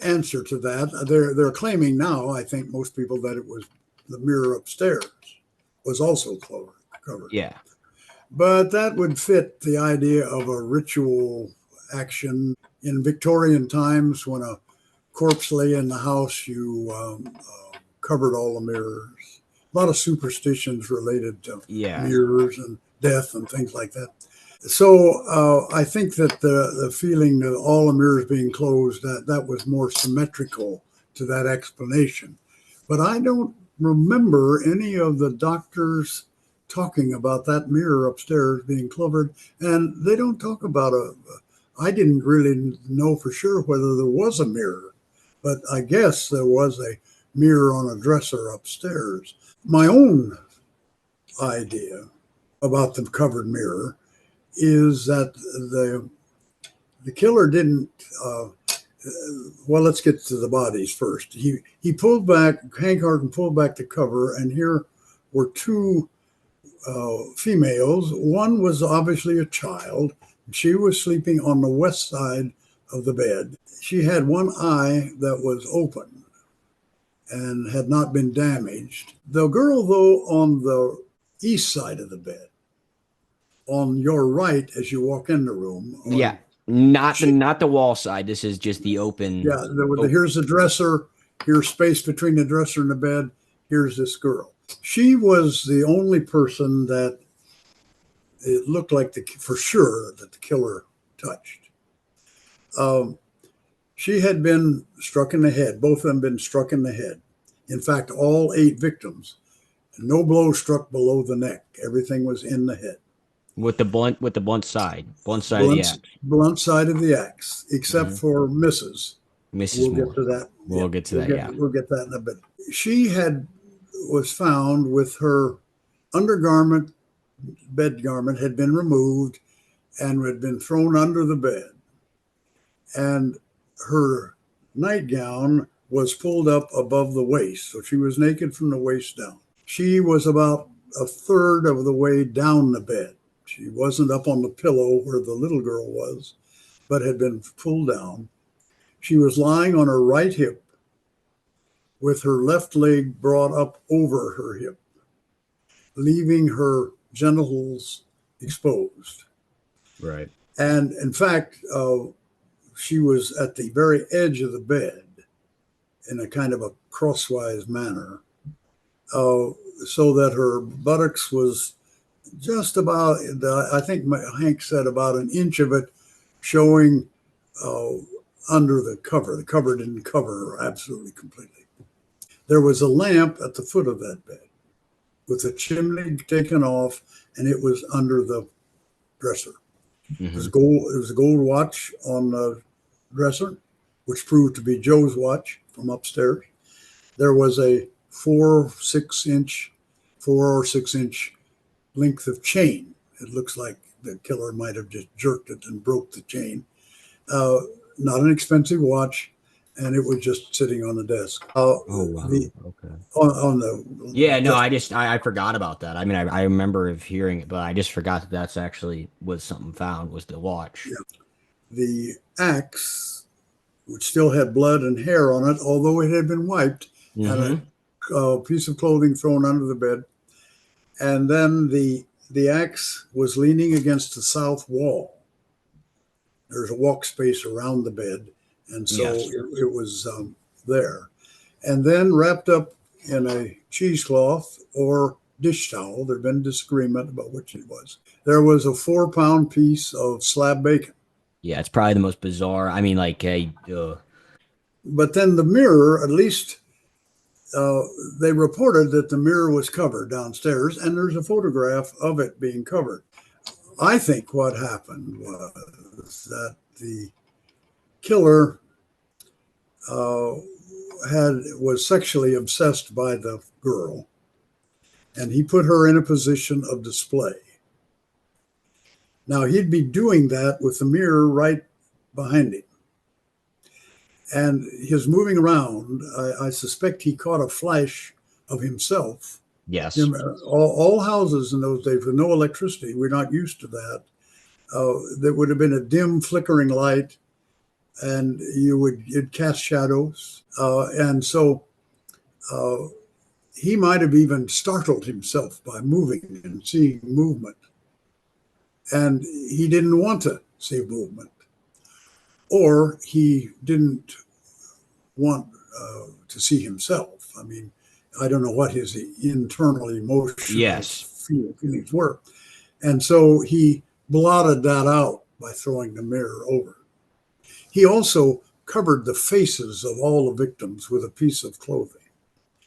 answer to that. They're claiming now. I think most people that it was the mirror upstairs was also covered. Yeah. But that would fit the idea of a ritual action in Victorian times when a corpse lay in the house. You covered all the mirrors. A lot of superstitions related to Yeah. mirrors and death and things like that. So I think that the feeling of all the mirrors being closed, that was more symmetrical to that explanation. But I don't remember any of the doctors talking about that mirror upstairs being covered, and they don't talk about I didn't really know for sure whether there was a mirror, but I guess there was a mirror on a dresser upstairs. My own idea about the covered mirror is that the killer didn't. Well, let's get to the bodies first. He pulled back. Hank Harden pulled back the cover, and here were two females. One was obviously a child. She was sleeping on the west side of the bed. She had one eye that was open and had not been damaged. The girl, though, on the east side of the bed, on your right as you walk in the room, Yeah. on Not the she, not the wall side. This is just the open. yeah, here's the dresser. Here's space between the dresser and the bed. Here's this girl. She was the only person that it looked like for sure that the killer touched. Um, she had been struck in the head. Both of them been struck in the head. In fact, all 8 victims. No blow struck below the neck. Everything was in the head. With the blunt side of the Blunt, axe. blunt side of the axe, except Hmm. for Mrs. Mrs. We'll get Moore. to that. We'll Yep, get to that. Yeah. we'll get that in a bit. She was found with her undergarment, bed garment had been removed and had been thrown under the bed, and her nightgown was pulled up above the waist, so she was naked from the waist down. She was about a third of the way down the bed. She wasn't up on the pillow where the little girl was, but had been pulled down. She was lying on her right hip with her left leg brought up over her hip, leaving her genitals exposed. Right. And in fact, she was at the very edge of the bed in a kind of a crosswise manner, uh, so that her buttocks was just about, I think Hank said about an inch of it showing uh, under the cover. The cover didn't cover her absolutely completely. There was a lamp at the foot of that bed. with the chimney taken off, and it was under the dresser. It was gold. It was a gold watch on the dresser, which proved to be Joe's watch from upstairs. There was a 4 or 6 inch length of chain. It looks like the killer might have just jerked it and broke the chain. Not an expensive watch, and it was just sitting on the desk. Oh wow. Okay. On the Yeah, no, I forgot about that. I mean, I remember of hearing it, but I just forgot that that's actually was something found was the watch. Yeah. The axe, which still had blood and hair on it, although it had been wiped, had a piece of clothing thrown under the bed, and then the axe was leaning against the south wall. There's a walk space around the bed, and so it was there. And then wrapped up in a cheesecloth or dish towel, there'd been disagreement about which it was. There was a 4-pound piece of slab bacon. Yeah, it's probably the most bizarre. I mean, like But then the mirror, at least they reported that the mirror was covered downstairs, and there's a photograph of it being covered. I think what happened was that the killer was sexually obsessed by the girl, and he put her in a position of display. Now, he'd be doing that with the mirror right behind him. And his moving around, I suspect he caught a flash of himself. Yes. All houses in those days with no electricity, we're not used to that. There would have been a dim, flickering light, and you'd cast shadows. And so he might have even startled himself by moving and seeing movement. And he didn't want to see movement. Or he didn't want to see himself. I mean, I don't know what his internal emotions feelings were. And so he blotted that out by throwing the mirror over. He also covered the faces of all the victims with a piece of clothing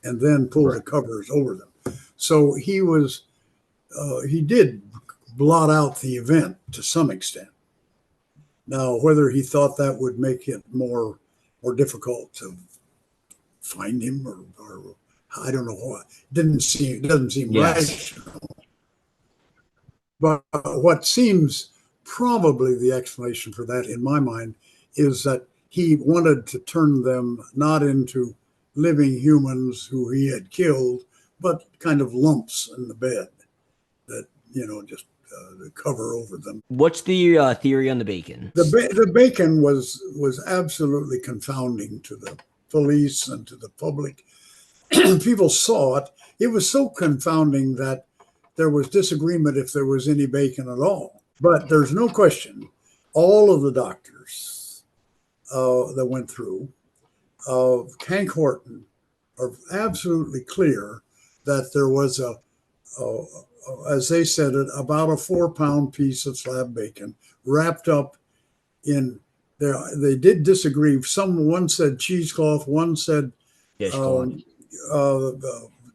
and then pulled the covers over them. So he did blot out the event to some extent. Now, whether he thought that would make it more difficult to find him or I don't know what. Doesn't seem rational. But what seems probably the explanation for that in my mind is that he wanted to turn them not into living humans who he had killed, but kind of lumps in the bed that, just the cover over them. What's the theory on the bacon? The bacon was absolutely confounding to the police and to the public. People saw it. It was so confounding that there was disagreement if there was any bacon at all. But there's no question, all of the doctors that went through, Hank Horton, are absolutely clear that there was as they said it, about a 4-pound piece of slab bacon wrapped up in there. They did disagree. One said cheesecloth, one said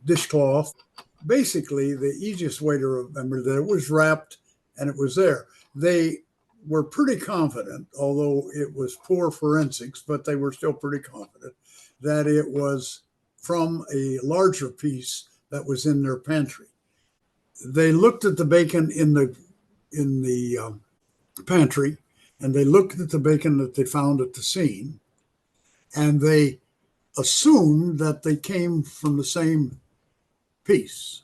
dishcloth. Basically, the easiest way to remember that it was wrapped and it was there. They were pretty confident, although it was poor forensics, but they were still pretty confident that it was from a larger piece that was in their pantry. They looked at the bacon in the pantry, and they looked at the bacon that they found at the scene, and they assumed that they came from the same piece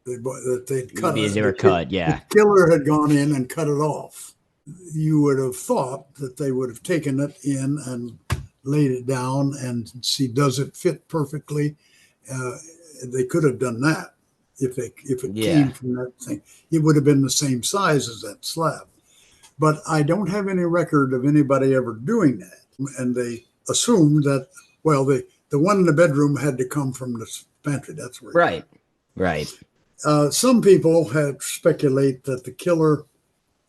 that they'd cut. They were cut, yeah. The killer had gone in and cut it off. You would have thought that they would have taken it in and laid it down and see, does it fit perfectly? They could have done that. If it came from that thing, it would have been the same size as that slab. But I don't have any record of anybody ever doing that. And they assumed that, well, the one in the bedroom had to come from the pantry. That's where. Right. Some people had speculate that the killer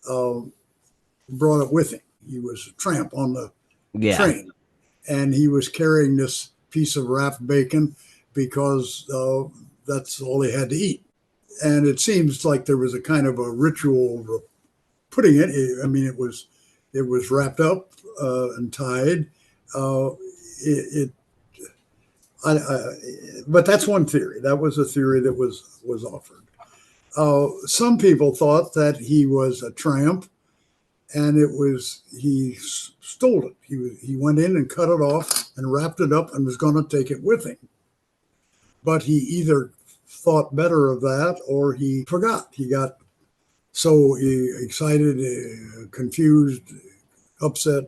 brought it with him. He was a tramp on the train, and he was carrying this piece of wrapped bacon because that's all he had to eat. And it seems like there was a kind of a ritual putting it. I mean, it was wrapped up and tied. It, but that's one theory. That was a theory that was offered. Some people thought that he was a tramp, and he stole it. He went in and cut it off and wrapped it up and was going to take it with him. But he either thought better of that or he forgot. He got so excited, confused, upset,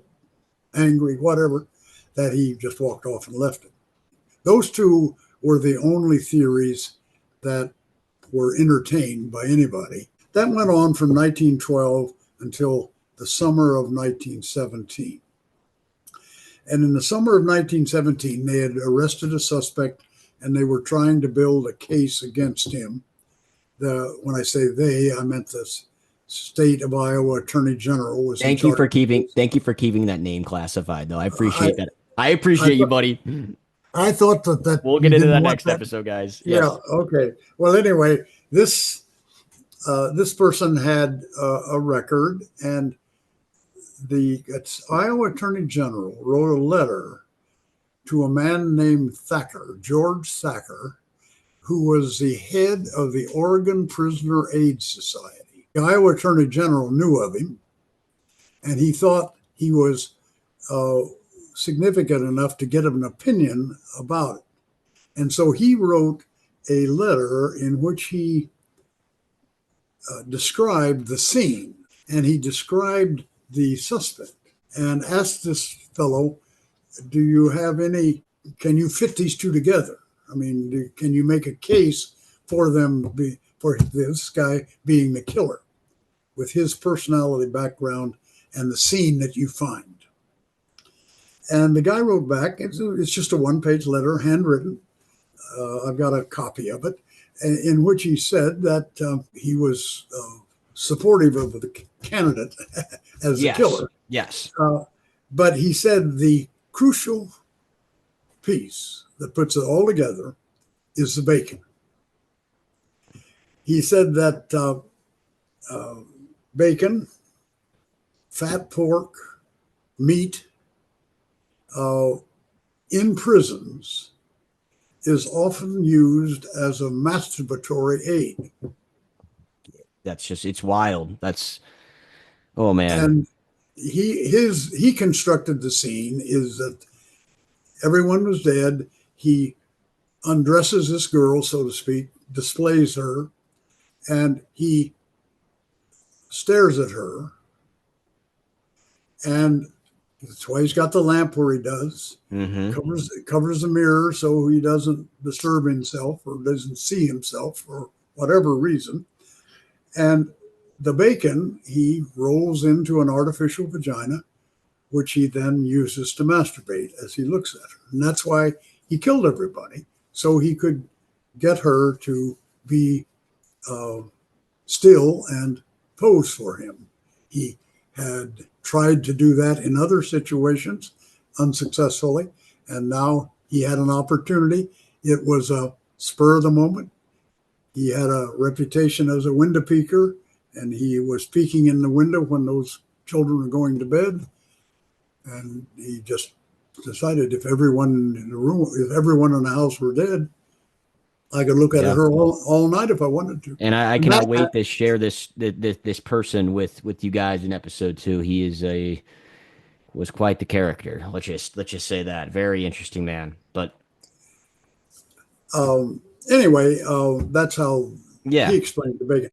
angry, whatever, that he just walked off and left it. Those two were the only theories that were entertained by anybody. That went on from 1912 until the summer of 1917. And in the summer of 1917, they had arrested a suspect and they were trying to build a case against him. When I say they, I meant the state of Iowa Attorney General was. Thank you for keeping that name classified, though. I appreciate that. I appreciate you, buddy. I thought that we'll get into that next episode, guys. Yes. Yeah. Okay. Well, anyway, this person had a record, and the Iowa Attorney General wrote a letter to a man named Thacker, George Thacker, who was the head of the Oregon Prisoner Aid Society. The Iowa Attorney General knew of him, and he thought he was significant enough to get an opinion about it. And so he wrote a letter in which he described the scene, and he described the suspect and asked this fellow, can you fit these two together? I mean, can you make a case for for this guy being the killer with his personality background and the scene that you find? And the guy wrote back, it's just a one-page letter, handwritten. I've got a copy of it, in which he said that he was supportive of the candidate as a killer. Yes. But he said the crucial piece that puts it all together is the bacon. He said that bacon, fat pork, meat, in prisons is often used as a masturbatory aid. It's wild. Oh man. And he constructed the scene is that everyone was dead. He undresses this girl, so to speak, displays her, and he stares at her. And that's why he's got the lamp where he does. Mm-hmm. Covers the mirror so he doesn't disturb himself or doesn't see himself for whatever reason. And the bacon he rolls into an artificial vagina, which he then uses to masturbate as he looks at her. And that's why he killed everybody, so he could get her to be still and pose for him. He had tried to do that in other situations unsuccessfully, and now he had an opportunity. It was a spur of the moment. He had a reputation as a window peeker, and he was peeking in the window when those children were going to bed. And he just decided if everyone in the house were dead, I could look at her all night if I wanted to. And I cannot wait to share this person with you guys in episode 2. He was quite the character. Let's just say that. Very interesting man. But anyway, that's how he explained the bacon.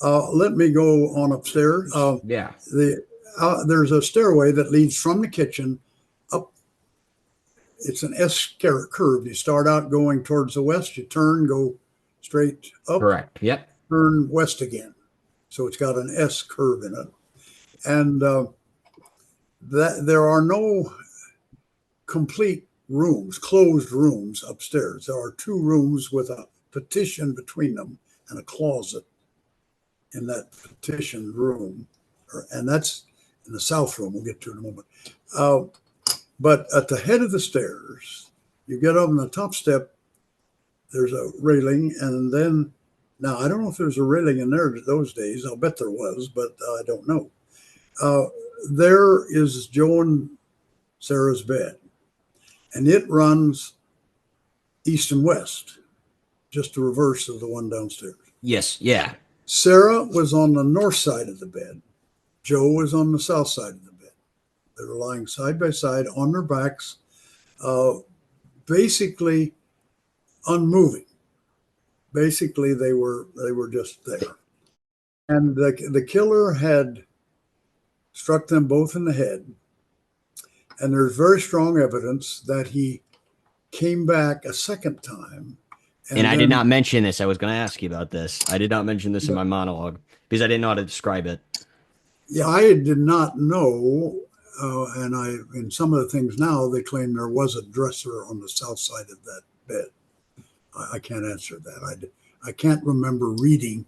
Let me go on upstairs. There's a stairway that leads from the kitchen up. It's an S curve. You start out going towards the west, you turn, go straight up. Correct. Yep. Turn west again. So it's got an S curve in it. And that there are no complete rooms, closed rooms upstairs. There are 2 rooms with a partition between them and a closet in that partitioned room. And that's in the south room. We'll get to in a moment. But at the head of the stairs, you get up on the top step, There's a railing, and then now I don't know if there's a railing in there those days. I'll bet there was, but I don't know. Uh, there is Joe and Sarah's bed, and it runs east and west, just the reverse of the one downstairs. Yes, yeah. Sarah was on the north side of the bed. Joe was on the south side of the bed. They were lying side by side on their backs, uh, basically unmoving. Basically, they were just there. And the killer had struck them both in the head. And there's very strong evidence that he came back a second time. And I did not mention this. I was going to ask you about this. I did not mention this in my monologue because I didn't know how to describe it. Yeah, I did not know. In some of the things now, they claim there was a dresser on the south side of that bed. I can't answer that. I can't remember reading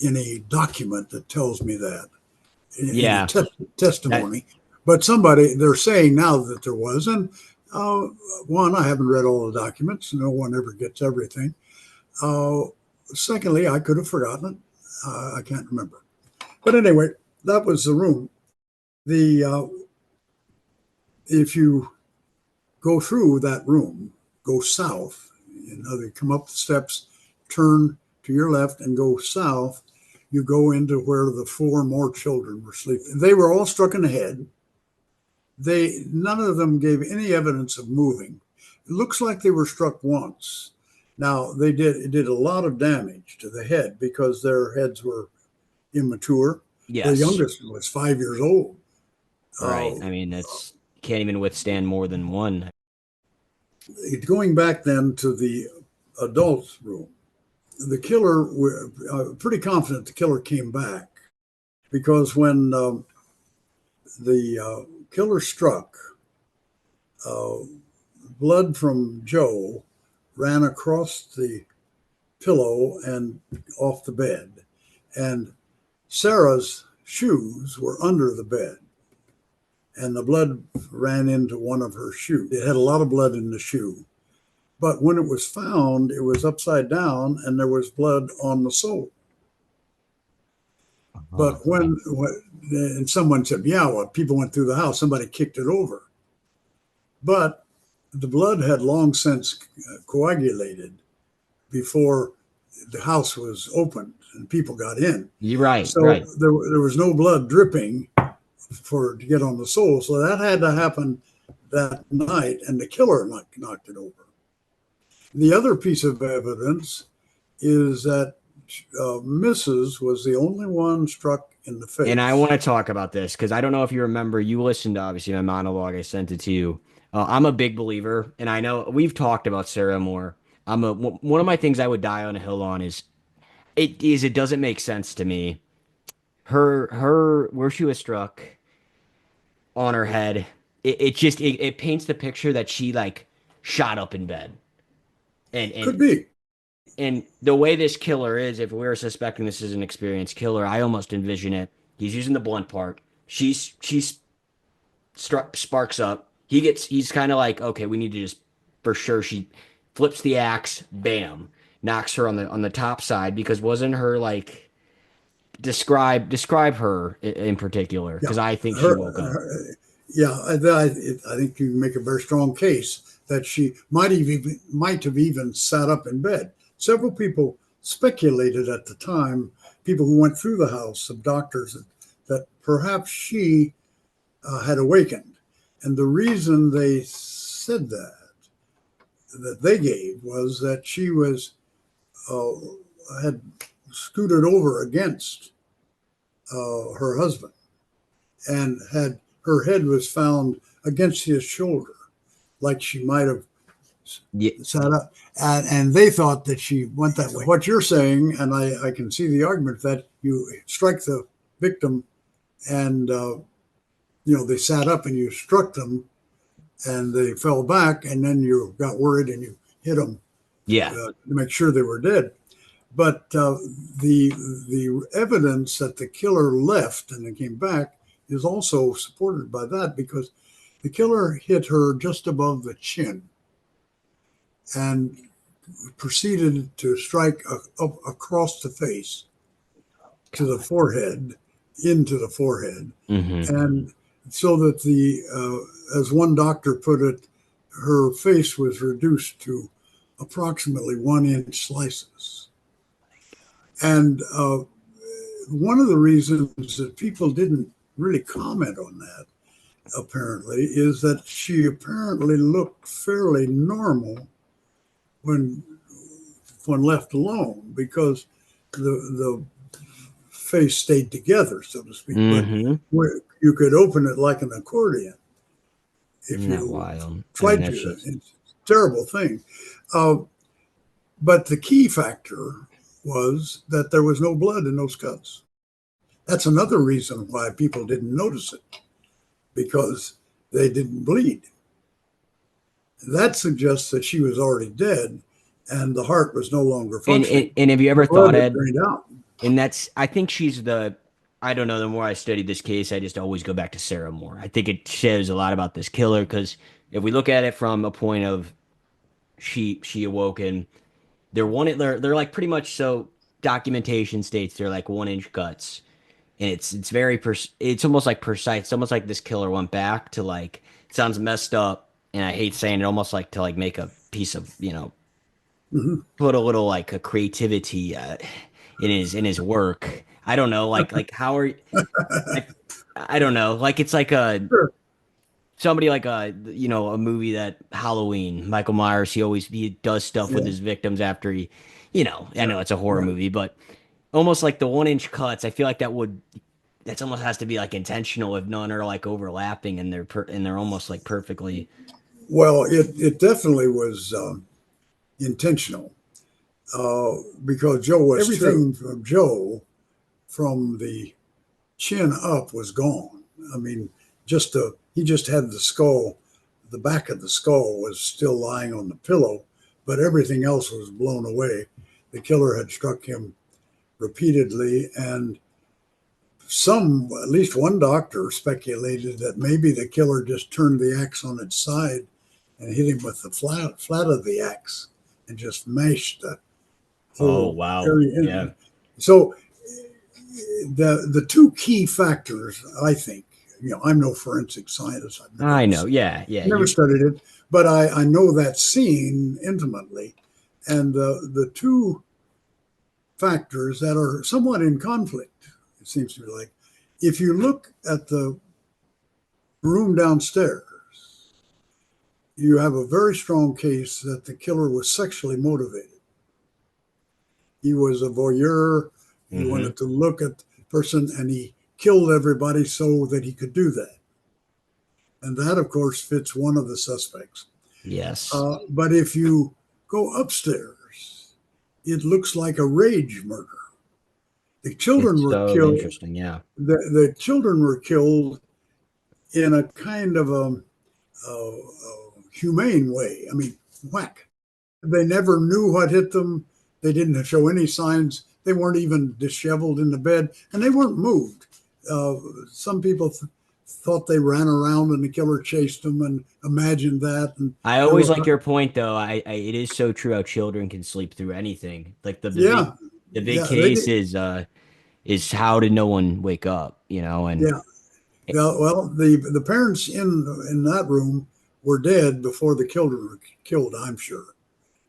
in a document that tells me that. In testimony. But they're saying now that there was. And one, I haven't read all the documents. No one ever gets everything. Secondly, I could have forgotten it. I can't remember. But anyway, that was the room. If you go through that room, go south, you come up the steps, turn to your left and go south, you go into where the 4 more children were sleeping. They were all struck in the head. None of them gave any evidence of moving. It looks like they were struck once. Now, it did a lot of damage to the head because their heads were immature. Yes. The youngest was 5 years old. Right. I mean, can't even withstand more than one. Going back then to the adult room, the killer, pretty confident the killer came back because when the killer struck, blood from Joe ran across the pillow and off the bed, and Sarah's shoes were under the bed, and the blood ran into one of her shoes. It had a lot of blood in the shoe, but when it was found, it was upside down and there was blood on the sole. But and someone said, yeah, well, people went through the house, somebody kicked it over. But the blood had long since coagulated before the house was opened and people got in. You're right. So right. there was no blood dripping to get on the sole. So that had to happen that night, and the killer knocked it over. The other piece of evidence is that Mrs. was the only one struck in the face. And I want to talk about this because I don't know if you remember, you listened to obviously my monologue. I sent it to you. I'm a big believer, and I know we've talked about Sarah more. One of my things I would die on a hill on is it doesn't make sense to me. Her where she was struck on her head, it paints the picture that she like shot up in bed. And could be. And the way this killer is, if we're suspecting this is an experienced killer, I almost envision it. He's using the blunt part. She's sparks up. He's kind of like, okay, we need to just for sure. She flips the axe, bam, knocks her on the top side because wasn't her like describe her in particular because I think she woke up. I think you make a very strong case that she might have even sat up in bed. Several people speculated at the time, people who went through the house, some doctors, that perhaps she had awakened. And the reason they said that they gave was that she had scooted over against her husband and her head was found against his shoulder, like she might have sat up. And they thought that she went that way. What you're saying, and I can see the argument that you strike the victim and, they sat up and you struck them and they fell back and then you got worried and you hit them to make sure they were dead. But the evidence that the killer left and then came back is also supported by that because the killer hit her just above the chin and proceeded to strike up across the face to the forehead, into the forehead, Mm-hmm. and so that as one doctor put it, her face was reduced to approximately 1 inch slices. And one of the reasons that people didn't really comment on that, apparently, is that she apparently looked fairly normal when left alone, because the face stayed together, so to speak. But Mm-hmm. you could open it like an accordion if Isn't that you wild? I mean, tried that's to. just It's a terrible thing. Uh, but the key factor was that there was no blood in those cuts. That's another reason why people didn't notice it, because they didn't bleed. That suggests that she was already dead and the heart was no longer and functioning. and have you The ever blood thought, had Ed? drained out. And that's I think she's the I don't know, the more I study this case, I just always go back to Sarah Moore. I think it says a lot about this killer because if we look at it from a point of she awoke and they're like pretty much so documentation states they're like 1 inch cuts. And it's very it's almost like precise. It's almost like this killer went back to like it sounds messed up and I hate saying it almost like to like make a piece of, Mhm. put a little like a creativity in his work. I don't know, like how are I I don't know, like it's like a Sure. somebody like a movie that Halloween, Michael Myers, he does stuff with Yeah. his victims after I Yeah. know it's a horror Yeah. movie, but almost like the 1 inch cuts, I feel like that's almost has to be like intentional if none are like overlapping and they're almost like perfectly. Well, it definitely was intentional, because Joe was everything from Joe, from the chin up, was gone. I mean, he just had the skull, the back of the skull was still lying on the pillow, but everything else was blown away. The killer had struck him repeatedly, and at least one doctor speculated that maybe the killer just turned the axe on its side and hit him with the flat of the axe and just mashed the Oh whole wow, area yeah, in. So the two key factors, I think, I'm no forensic scientist. I know, yeah, yeah, Never studied it, but I know that scene intimately, and the two factors that are somewhat in conflict, it seems to me like, if you look at the room downstairs, you have a very strong case that the killer was sexually motivated. He was a voyeur. He mm-hmm. wanted to look at the person, and he killed everybody so that he could do that. And that, of course, fits one of the suspects. Yes, But if you go upstairs, it looks like a rage murder. The children it's were so killed. interesting, yeah. The children were killed in a kind of a humane way. I mean, whack. They never knew what hit them. They didn't show any signs. They weren't even disheveled in the bed, and they weren't moved. Some people thought they ran around and the killer chased them and imagined that. And I there always were, like your point though. It is so true how children can sleep through anything. Like yeah, the big yeah, they case did. is how did no one wake up, and Yeah. Well, the parents in that room were dead before the children were killed. I'm sure,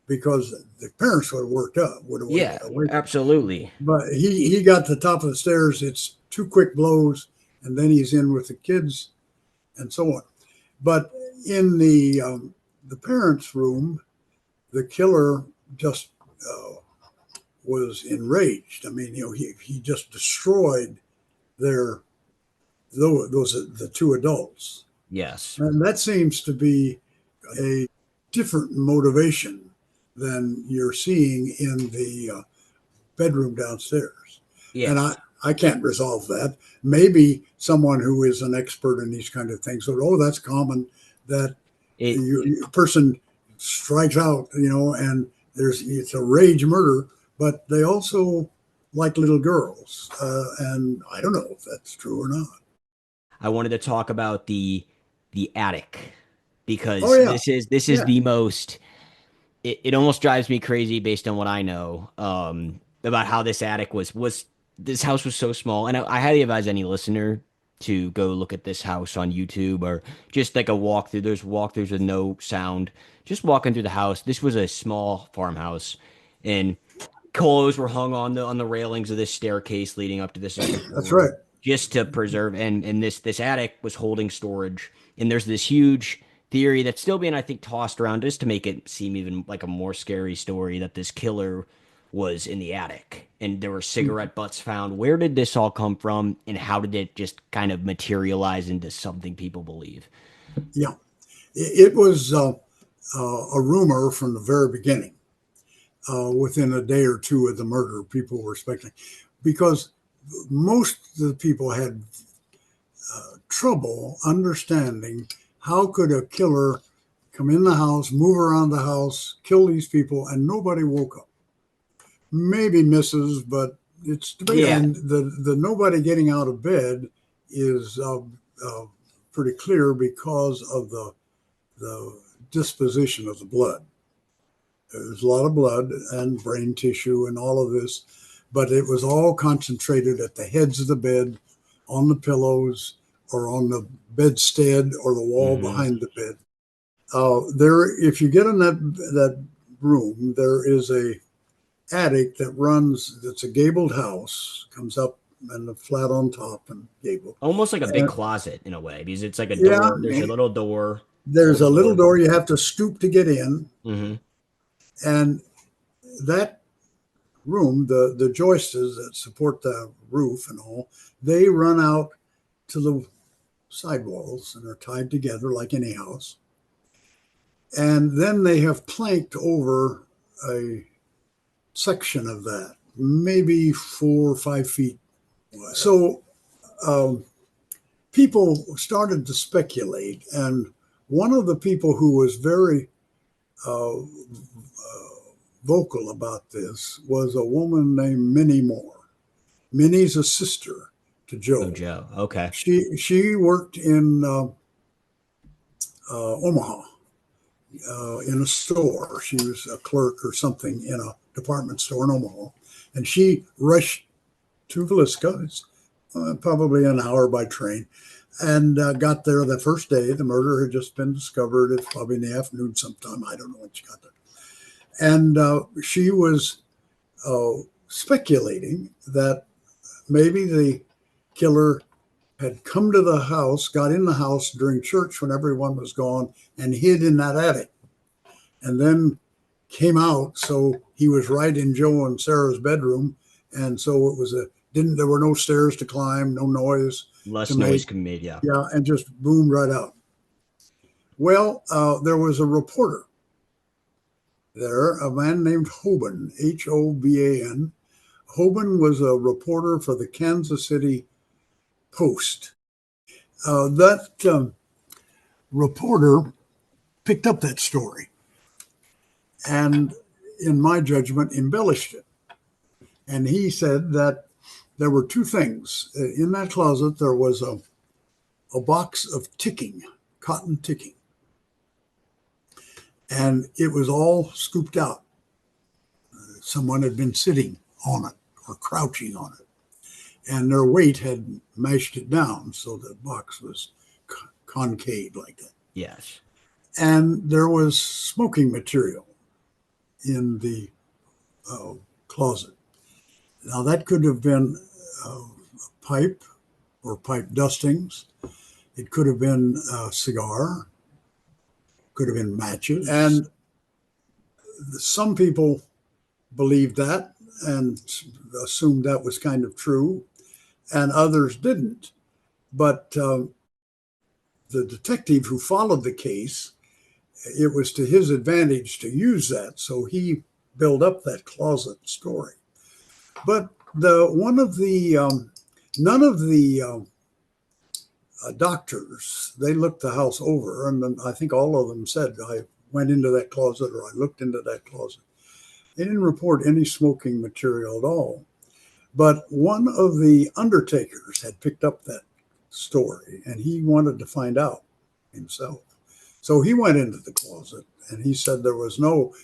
because the parents would have yeah, awakened. absolutely. But he got to the top of the stairs. It's two quick blows, and then he's in with the kids and so on. But in the parents' room, the killer just was enraged. I mean, he just destroyed their those the two adults, Yes. and that seems to be a different motivation than you're seeing in the bedroom downstairs. And Yes. I can't resolve that. Maybe someone who is an expert in these kind of things would, oh, that's common, that It a person strikes out, and it's a rage murder, but they also like little girls. And I don't know if that's true or not. I wanted to talk about the attic Oh, because yeah. this is Yeah. the most it almost drives me crazy based on what I know about how this attic was this house was so small. And I highly advise any listener to go look at this house on YouTube or just like a walkthrough. There's walkthroughs with no sound. Just walking through the house. This was a small farmhouse, and clothes were hung on the railings of this staircase leading up to the second That's floor right. just to preserve. And this attic was holding storage, and there's this huge theory that's still being, I think, tossed around just to make it seem even like a more scary story, that this killer was in the attic and there were cigarette butts found. Where did this all come from, and how did it just kind of materialize into something people believe? Yeah, it was a rumor from the very beginning. Within a day or two of the murder, people were speculating because most of the people had trouble understanding how could a killer come in the house, move around the house, kill these people, and nobody woke up. Maybe misses, but it's debatable. Yeah. And the nobody getting out of bed is pretty clear because of the disposition of the blood. There's a lot of blood and brain tissue and all of this, but it was all concentrated at the heads of the bed, on the pillows, or on the bedstead or the wall Hmm. behind the bed. There, if you get in that room, there is a attic that runs. It's a gabled house, comes up and a flat on top and gable. Almost like a big And closet in a way, because it's like a yeah, door. There's a little door, there's a folding little door. door you have to stoop to get in, Hmm. and that room, the joists that support the roof and all, they run out to the sidewalls and are tied together like any house. And then they have planked over a section of that, maybe 4 or 5 feet. So um, people started to speculate, and one of the people who was very vocal about this was a woman named Minnie Moore. Minnie's a sister to Oh, Joe. Joe. Okay. She worked in Omaha in a store. She was a clerk or something in a department store in Omaha, and she rushed to Villisca. It's probably an hour by train, and got there the first day. The murder had just been discovered. It's probably in the afternoon sometime. I don't know when she got there, and she was speculating that maybe the killer had come to the house, got in the house during church when everyone was gone, and hid in that attic, and then came out. So he was right in Joe and Sarah's bedroom, and so it was a didn't there were no stairs to climb, no noise to Less noise make, can be made. Yeah. yeah, and just boomed right out. Well, there was a reporter there, a man named Hoban, Hoban. Hoban was a reporter for the Kansas City Post. That reporter picked up that story and, in my judgment, embellished it. And he said that there were two things. In that closet, there was a box of ticking, cotton ticking, and it was all scooped out. Someone had been sitting on it or crouching on it, and their weight had mashed it down so the box was concave like that. Yes. And there was smoking material in the uh, closet. Now, that could have been a pipe or pipe dustings. It could have been a cigar, could have been matches. And some people believed that and assumed that was kind of true, and others didn't. But the detective who followed the case, it was to his advantage to use that. So he built up that closet story. But none of the doctors, they looked the house over, and then I think all of them said, I went into that closet or I looked into that closet. They didn't report any smoking material at all. But one of the undertakers had picked up that story, and he wanted to find out himself. So he went into the closet and he said there was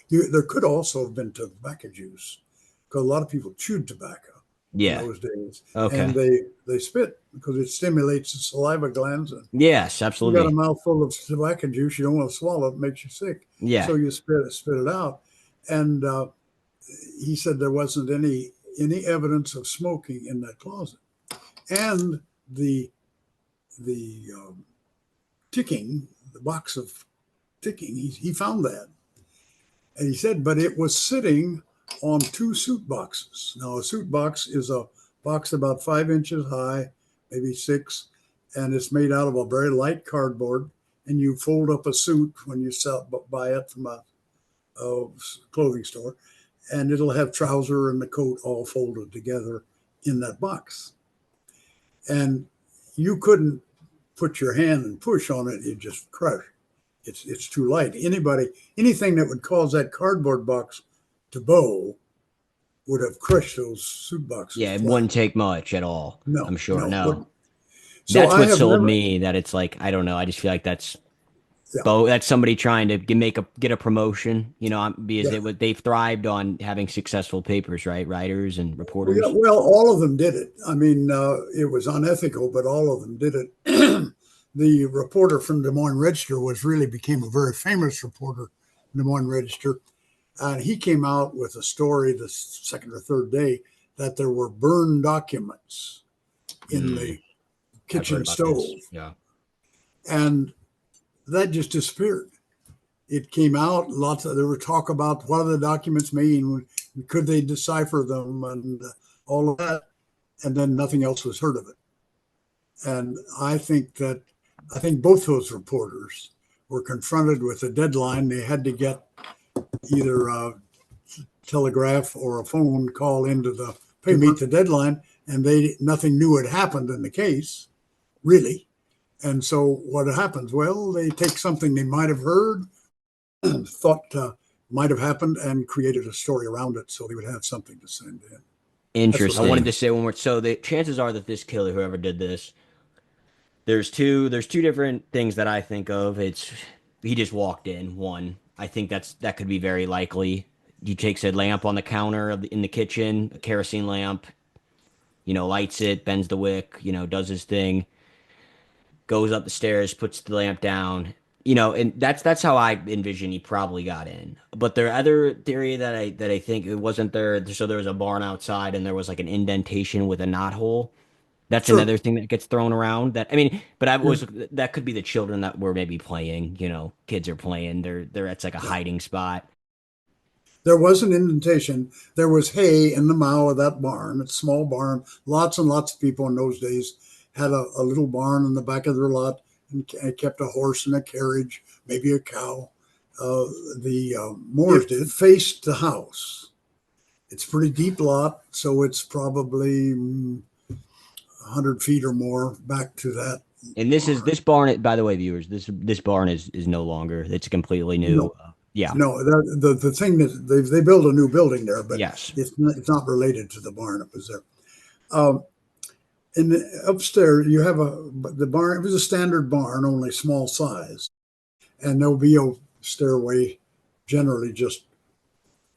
there could also have been tobacco juice because a lot of people chewed tobacco in Yeah. those days, and Okay. they spit because it stimulates the saliva glands. And Yes, you got a absolutely. mouthful of tobacco juice, you don't want to swallow it, makes you sick. Yeah. So you spit it out. And he said there wasn't any evidence of smoking in that closet. And the ticking, the box of ticking, he found that. And he said, but it was sitting on two suit boxes. Now, a suit box is a box about 5 inches high, maybe six, and it's made out of a very light cardboard. And you fold up a suit when you buy it from a clothing store, and it'll have trouser and the coat all folded together in that box. And you couldn't put your hand and push on it; it just crush. It's too light. Anything that would cause that cardboard box to bow would have crushed those suit boxes Yeah, it flat. wouldn't take much at all, No, I'm sure. no. No. So That's I what have sold never. me that it's like, I don't know. I just feel like Yeah, that's somebody trying to get a promotion, because yeah. they've thrived on having successful papers, right? Writers and Well, yeah, reporters. well, all of them did it. I mean, it was unethical, but all of them did it. The reporter from Des Moines Register became a very famous reporter in Des Moines Register, and he came out with a story the second or third day that there were burned documents in Mm, the I've heard kitchen about this. stove, Yeah. and that just disappeared. It came out. There were talk about what do the documents mean, could they decipher them, and all of that, and then nothing else was heard of it. And I think both those reporters were confronted with a deadline. They had to get either a telegraph or a phone call into the paper to meet the deadline, and nothing new had happened in the case, really. And so what happens? Well, they take something they might have heard, thought might have happened, and created a story around it so they would have something to send in. That's what Interesting. I I wanted think. to say one more. So the chances are that this killer, whoever did this, there's two different things that I think of. It's he just walked in. One, I think that could be very likely. He takes a lamp on the counter in the kitchen, a kerosene lamp, lights it, bends the wick, does his thing, goes up the stairs, puts the lamp down, and that's how I envision he probably got in. But the other theory that I think it wasn't there, so there was a barn outside and there was like an indentation with a knothole. That's Sure. another thing that gets thrown around. That I mean, but I've Yeah. always that could be the children that were maybe playing. Kids are playing. They're It's like a Yeah. hiding spot. There was an indentation. There was hay in the mow of that barn, a small barn. Lots and lots of people in those days had a little barn in the back of their lot and kept a horse and a carriage, maybe a cow. The Moors did. It faced the house. It's a pretty deep lot, so it's probably 100 feet or more back to that And barn. this barn. By the way, viewers, this barn is no longer. It's completely new. No, Yeah. no, the thing that they built a new building there, but Yes. it's not related to the barn that was there. Um, and upstairs you have the barn. It was a standard barn, only small size, and there'll be a stairway, generally just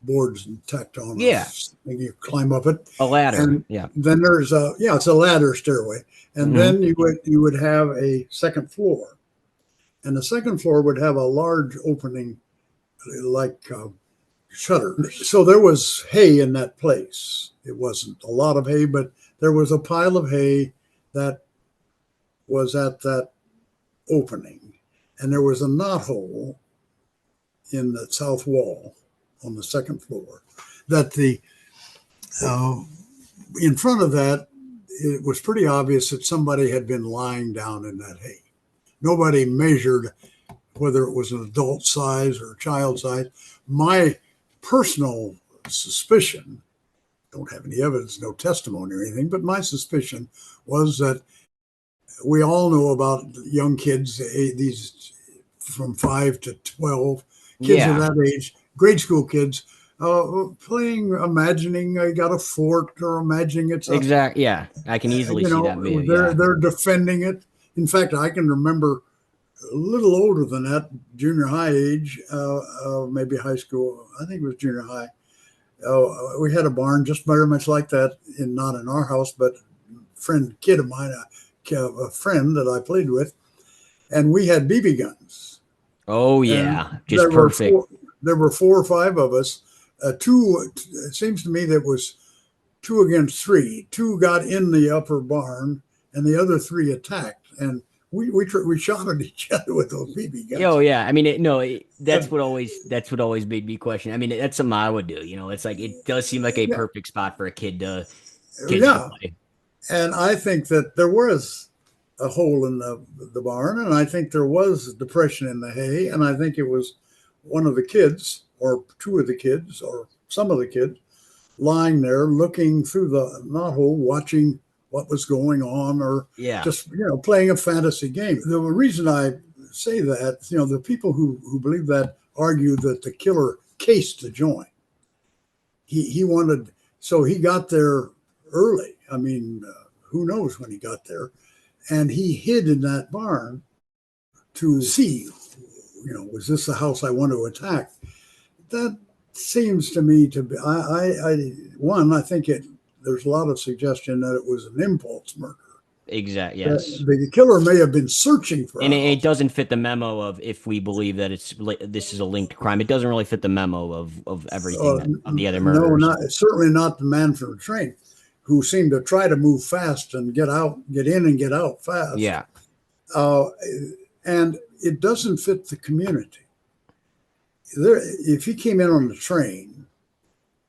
boards and tacked on, or Yeah. you climb up it, A ladder. and Yeah. then there's it's a ladder stairway, and Hmm. then you would have a second floor, and the second floor would have a large opening like shutters. So there was hay in that place. It wasn't a lot of hay, but there was a pile of hay that was at that opening. And there was a knothole in the south wall on the second floor that uh, in front of that, it was pretty obvious that somebody had been lying down in that hay. Nobody measured whether it was an adult size or a child size. My personal suspicion, don't have any evidence, no testimony or anything, but my suspicion was that we all know about young kids, these from 5 to 12, kids of Yeah. that age, grade school kids, playing, imagining I got a fort or imagining it's a, Exact. Yeah. I can easily you see that know, view. Yeah. they're defending it. In fact, I can remember a little older than that, junior high age, maybe high school. I think it was junior high. We had a barn just very much like that, not in our house, but kid of mine, a friend that I played with, and we had BB guns. Oh And yeah, just perfect. There were 4 or 5 of us. Two. It seems to me that was 2 against 3. 2 got in the upper barn, and the other 3 attacked. And we shot at each other with those BB Oh guns. yeah, I mean, that's And, what always made me question. I mean, that's something I would do. It's like it does seem like a yeah, perfect spot for kids to yeah. play. And I think that there was a hole in the barn, and I think there was depression in the hay, and I think it was one of the kids, or 2 of the kids, or some of the kids, lying there looking through the knothole, watching what was going on, or Yeah, just playing a fantasy game. The reason I say that, the people who believe that argue that the killer cased the joint. He wanted, so he got there early. I mean, who knows when he got there, and he hid in that barn to see, was this the house I want to attack? That seems to me to be. I think there's a lot of suggestion that it was an impulse murder. exactly. Yes. The killer may have been searching for And a it house. doesn't fit the memo of if we believe that this is a linked crime. It doesn't really fit the memo of everything of the other No, murders. not certainly not the man from the train, who seemed to try to move fast and get in and get out fast. Yeah, Uh, and it doesn't fit the community. If he came in on the train,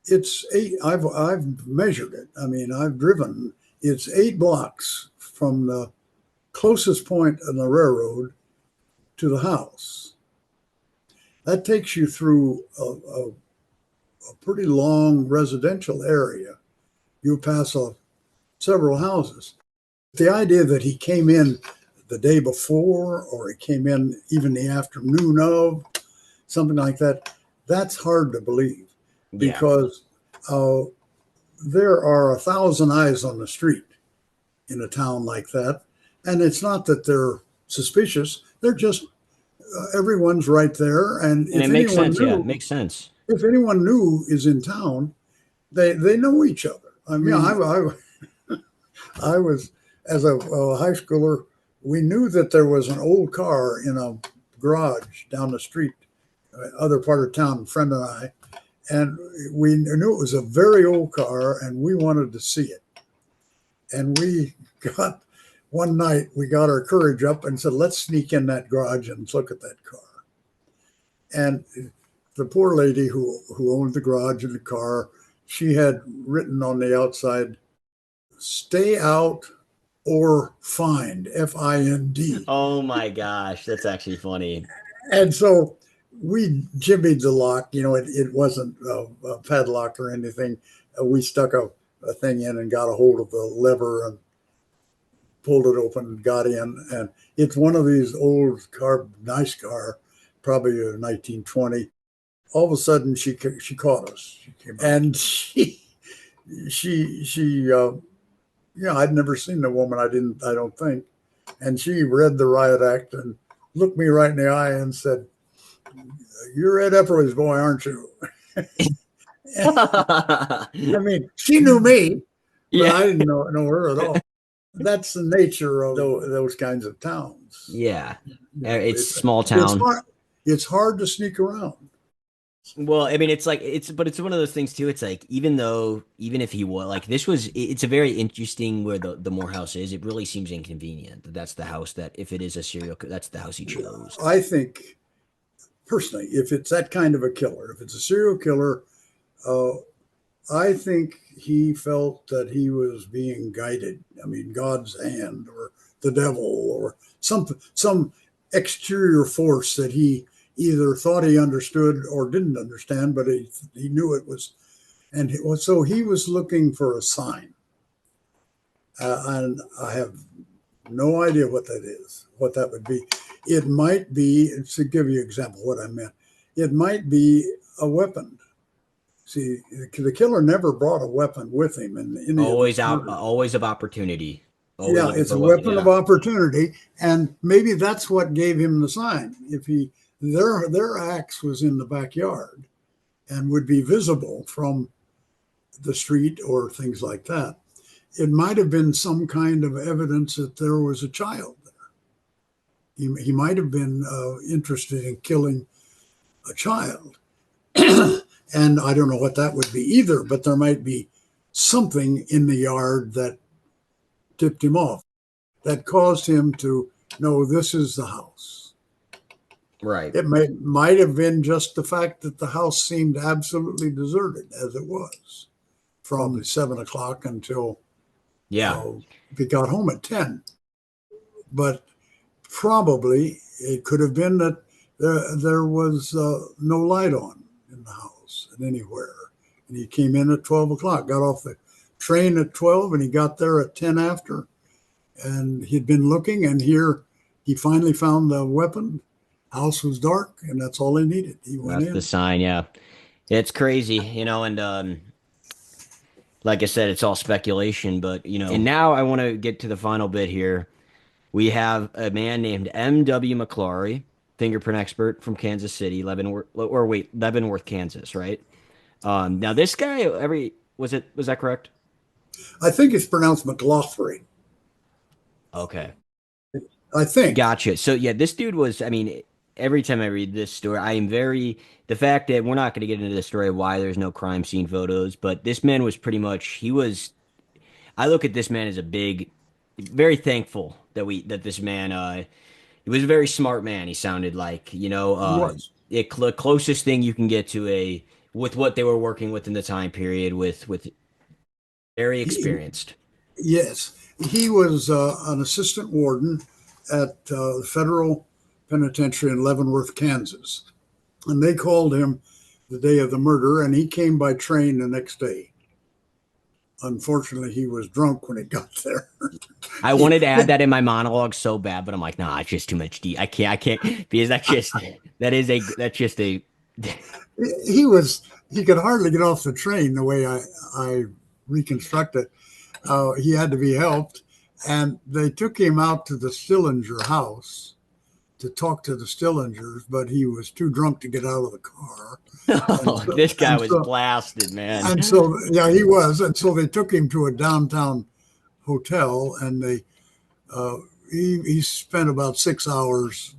it's 8. I've measured it. I mean, I've driven. It's 8 blocks from the closest point on the railroad to the house. That takes you through a pretty long residential area. You pass several houses. The idea that he came in the day before, or he came in even the afternoon of, something like that, that's hard to believe, yeah, because uh, there are 1,000 eyes on the street in a town like that. And it's not that they're suspicious, they're just everyone's right there. And and it makes sense. Yeah, it makes sense. if anyone new is in town, they know each other. I mean, I was, as a high schooler, we knew that there was an old car in a garage down the street, other part of town, a friend and I, and we knew it was a very old car, and we wanted to see it. And one night we got our courage up and said, let's sneak in that garage and look at that car. And the poor lady who owned the garage and the car, she had written on the outside, "Stay out or find," FIND. Oh my gosh, that's actually funny. And so we jimmied the lock. It wasn't a padlock or anything. We stuck a thing in and got a hold of the lever and pulled it open and got in. And it's one of these old car, nice car, probably a 1920. All of a sudden, she caught us. She came and I'd never seen the woman. I don't think. And she read the riot act and looked me right in the eye and said, "You're Ed Epperly's boy, aren't you?" I mean, she knew me, but Yeah, I didn't know her at all. That's the nature of those kinds of towns. yeah. It's It's small it's town. hard. It's hard to sneak around. Well, I mean, but it's one of those things too. It's like even if he was like this was, it's a very interesting where the Morehouse is. It really seems inconvenient that that's the house that if it is a that's the house he chose. I think personally, if it's that kind of a killer, if it's a serial killer, uh, I think he felt that he was being guided. I mean, God's hand, or the devil, or some exterior force that he either thought he understood or didn't understand, but he knew it was. And so he was looking for a sign. And I have no idea what that is, what that would be. It might be, to give you an example of what I meant, it might be a weapon. See, the killer never brought a weapon with him in any of his murders. Always of opportunity. Always Yeah, looking it's for a a weapon. weapon of Yeah. opportunity, and maybe that's what gave him the sign. If he their axe was in the backyard and would be visible from the street or things like that, it might have been some kind of evidence that there was a child there. He might have been interested in killing a child, and I don't know what that would be either. But there might be something in the yard that tipped him off, that caused him to know this is the house. Right. It might have been just the fact that the house seemed absolutely deserted as it was from 7 o'clock until Yeah. we got home at 10. But probably it could have been that there was no light on in the house and anywhere. And he came in at 12 o'clock, got off the train at 12, and he got there at 10 after. And he'd been looking, and here he finally found the weapon. House was dark, and that's all he needed. He went That's the in. sign. Yeah. It's crazy, and like I said, it's all speculation, but and now I want to get to the final bit here. We have a man named M.W. McClory, fingerprint expert from Kansas City, Leavenworth, Kansas, right? Now this guy, was that correct? I think it's pronounced McLaughlin. Okay. I think. Gotcha. So yeah, this dude was, I mean, every time I read this story, I am the fact that we're not going to get into the story of why there's no crime scene photos, but this man was pretty much, I look at this man as very thankful that this man, he was a very smart man. He sounded like, He was. the closest thing you can get with what they were working with in the time period with very He, experienced. yes, he was an assistant warden at the federal penitentiary in Leavenworth, Kansas. And they called him the day of the murder, and he came by train the next day. Unfortunately, he was drunk when he got there. I wanted to add that in my monologue so bad, but I'm like, nah, it's just too much I can't because that's just a He could hardly get off the train the way I reconstruct it. He had to be helped, and they took him out to the Stillinger house to talk to the Stillingers, but he was too drunk to get out of the car. And oh, so, this guy and was so, blasted, man. and so, yeah, he was. And so they took him to a downtown hotel, and uh, he spent about 6 hours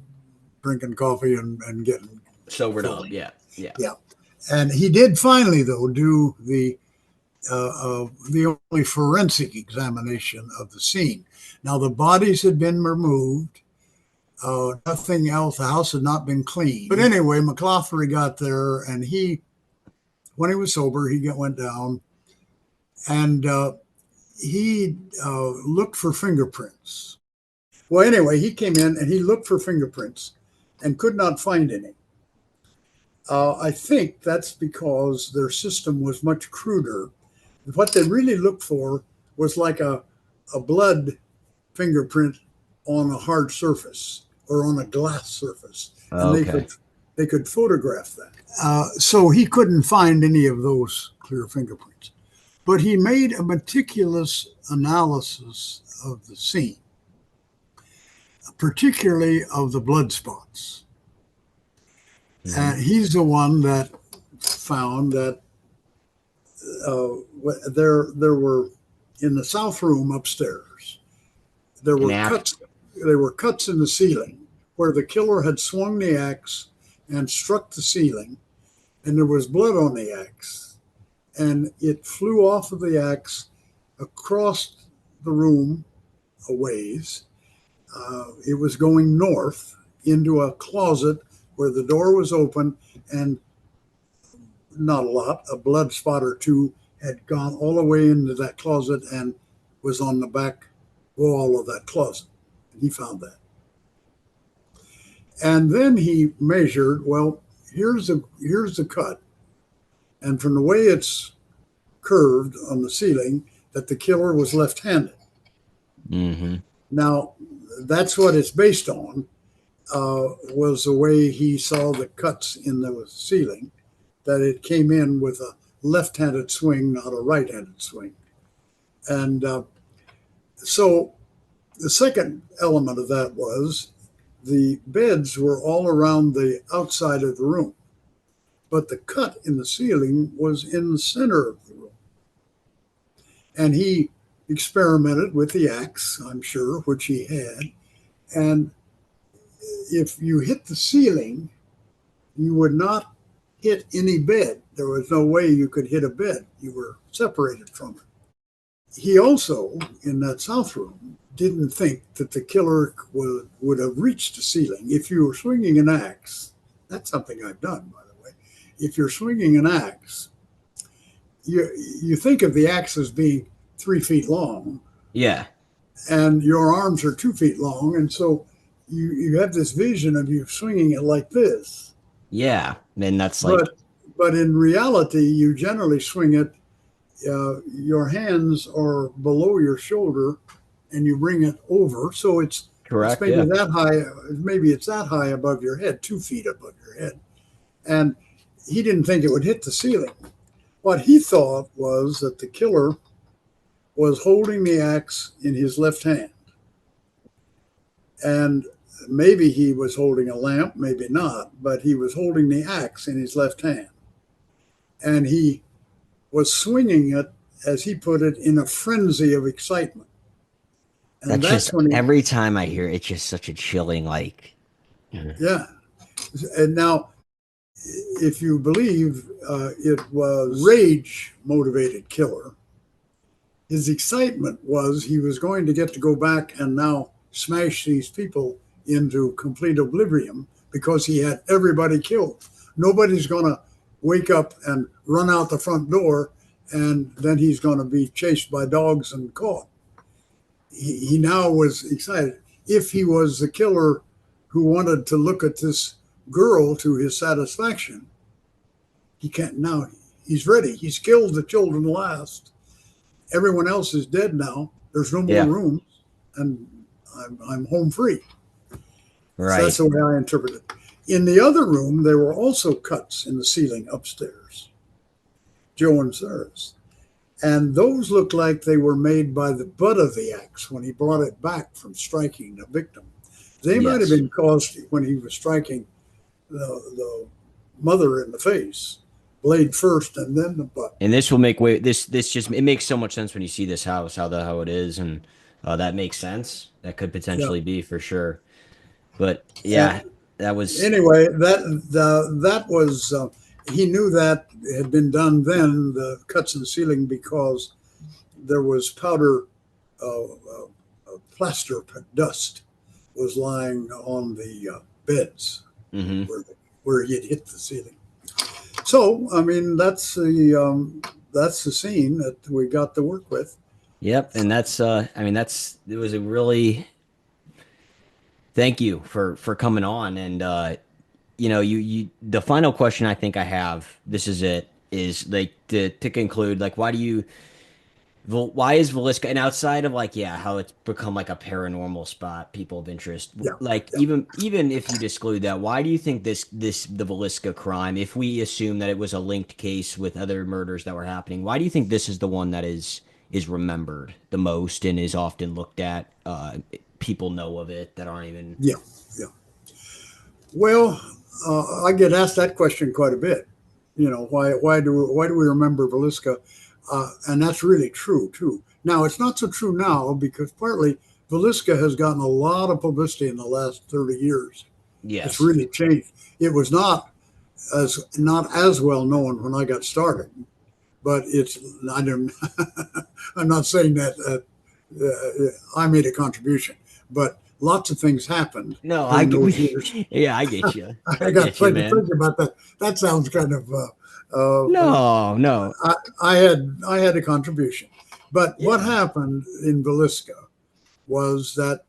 drinking coffee and getting Sobered up. fully. Yeah. Yeah. Yeah. And he did finally, though, do the only forensic examination of the scene. Now, the bodies had been removed. Nothing else. The house had not been cleaned. But anyway, McLaughlin got there, and when he was sober, he went down, and he looked for fingerprints. Well, anyway, he came in and he looked for fingerprints and could not find any. I think that's because their system was much cruder. What they really looked for was like a blood fingerprint on a hard surface or on a glass surface, and Okay. they could photograph that. So he couldn't find any of those clear fingerprints, but he made a meticulous analysis of the scene, particularly of the blood spots. Hmm. He's the one that found that there were in the south room upstairs. There An were act. cuts. There were cuts in the ceiling where the killer had swung the axe and struck the ceiling, and there was blood on the axe, and it flew off of the axe across the room a ways. It was going north into a closet where the door was open, and not a lot, a blood spot or two had gone all the way into that closet and was on the back wall of that closet. He found that. And then he measured, well, here's the cut. And from the way it's curved on the ceiling, that the killer was left-handed. Hmm. Now, that's what it's based on, was the way he saw the cuts in the ceiling, that it came in with a left-handed swing, not a right-handed swing. And so The second element of that was the beds were all around the outside of the room, but the cut in the ceiling was in the center of the room. And he experimented with the axe, I'm sure, which he had. And if you hit the ceiling, you would not hit any bed. There was no way you could hit a bed. You were separated from it. He also, in that south room, didn't think that the killer would have reached the ceiling. If you were swinging an axe, that's something I've done, by the way. If you're swinging an axe, you think of the axe as being 3 feet long. Yeah. And your arms are 2 feet long. And so you have this vision of you swinging it like this. Yeah. And that's like. But in reality, you generally swing it, your hands are below your shoulder and you bring it over. So it's Correct. It's maybe that high. Maybe it's that high above your head, 2 feet above your head. And he didn't think it would hit the ceiling. What he thought was that the killer was holding the axe in his left hand. And maybe he was holding a lamp, maybe not, but he was holding the axe in his left hand. And he was swinging it, as he put it, in a frenzy of excitement. And that's just when every time I hear it, it's just such a chilling, like. Yeah. And now, if you believe it was rage motivated killer, his excitement was he was going to get to go back and now smash these people into complete oblivion because he had everybody killed. Nobody's going to wake up and run out the front door and then he's going to be chased by dogs and caught. He now was excited. If he was the killer who wanted to look at this girl to his satisfaction, he can't now. He's ready. He's killed the children last. Everyone else is dead now. There's no more rooms, and I'm home free. Right. So that's the way I interpret it. In the other room, there were also cuts in the ceiling upstairs, Joe and Sarah's. And those looked like they were made by the butt of the axe when he brought it back from striking the victim. They might have been caused when he was striking the mother in the face, blade first and then the butt. And this will make way. This just it makes so much sense when you see this house, how it is, and that makes sense. That could potentially be for sure. But yeah, that was anyway. That was he knew that had been done then, the cuts in the ceiling, because there was powder, plaster dust was lying on the beds where he had hit the ceiling. So, I mean, that's the scene that we got to work with. Yep, and that's I mean, it was a really thank you for coming on. And you the final question I think I have, this is it, is like to conclude, like why is Villisca, and outside of like how it's become like a paranormal spot, people of interest, even if you exclude that, why do you think the Villisca crime, if we assume that it was a linked case with other murders that were happening, why do you think this is the one that is remembered the most and is often looked at? People know of it that aren't even. Yeah. Well, I get asked that question quite a bit. Why do we remember Villisca? And that's really true too. Now, it's not so true now because partly Villisca has gotten a lot of publicity in the last 30 years. Yes. It's really changed. It was not as well known when I got started, but I'm not saying that I made a contribution, but lots of things happened. No, I get yeah, I get you. I got plenty to think about that. That sounds kind of no. I had a contribution, but what happened in Villisca was that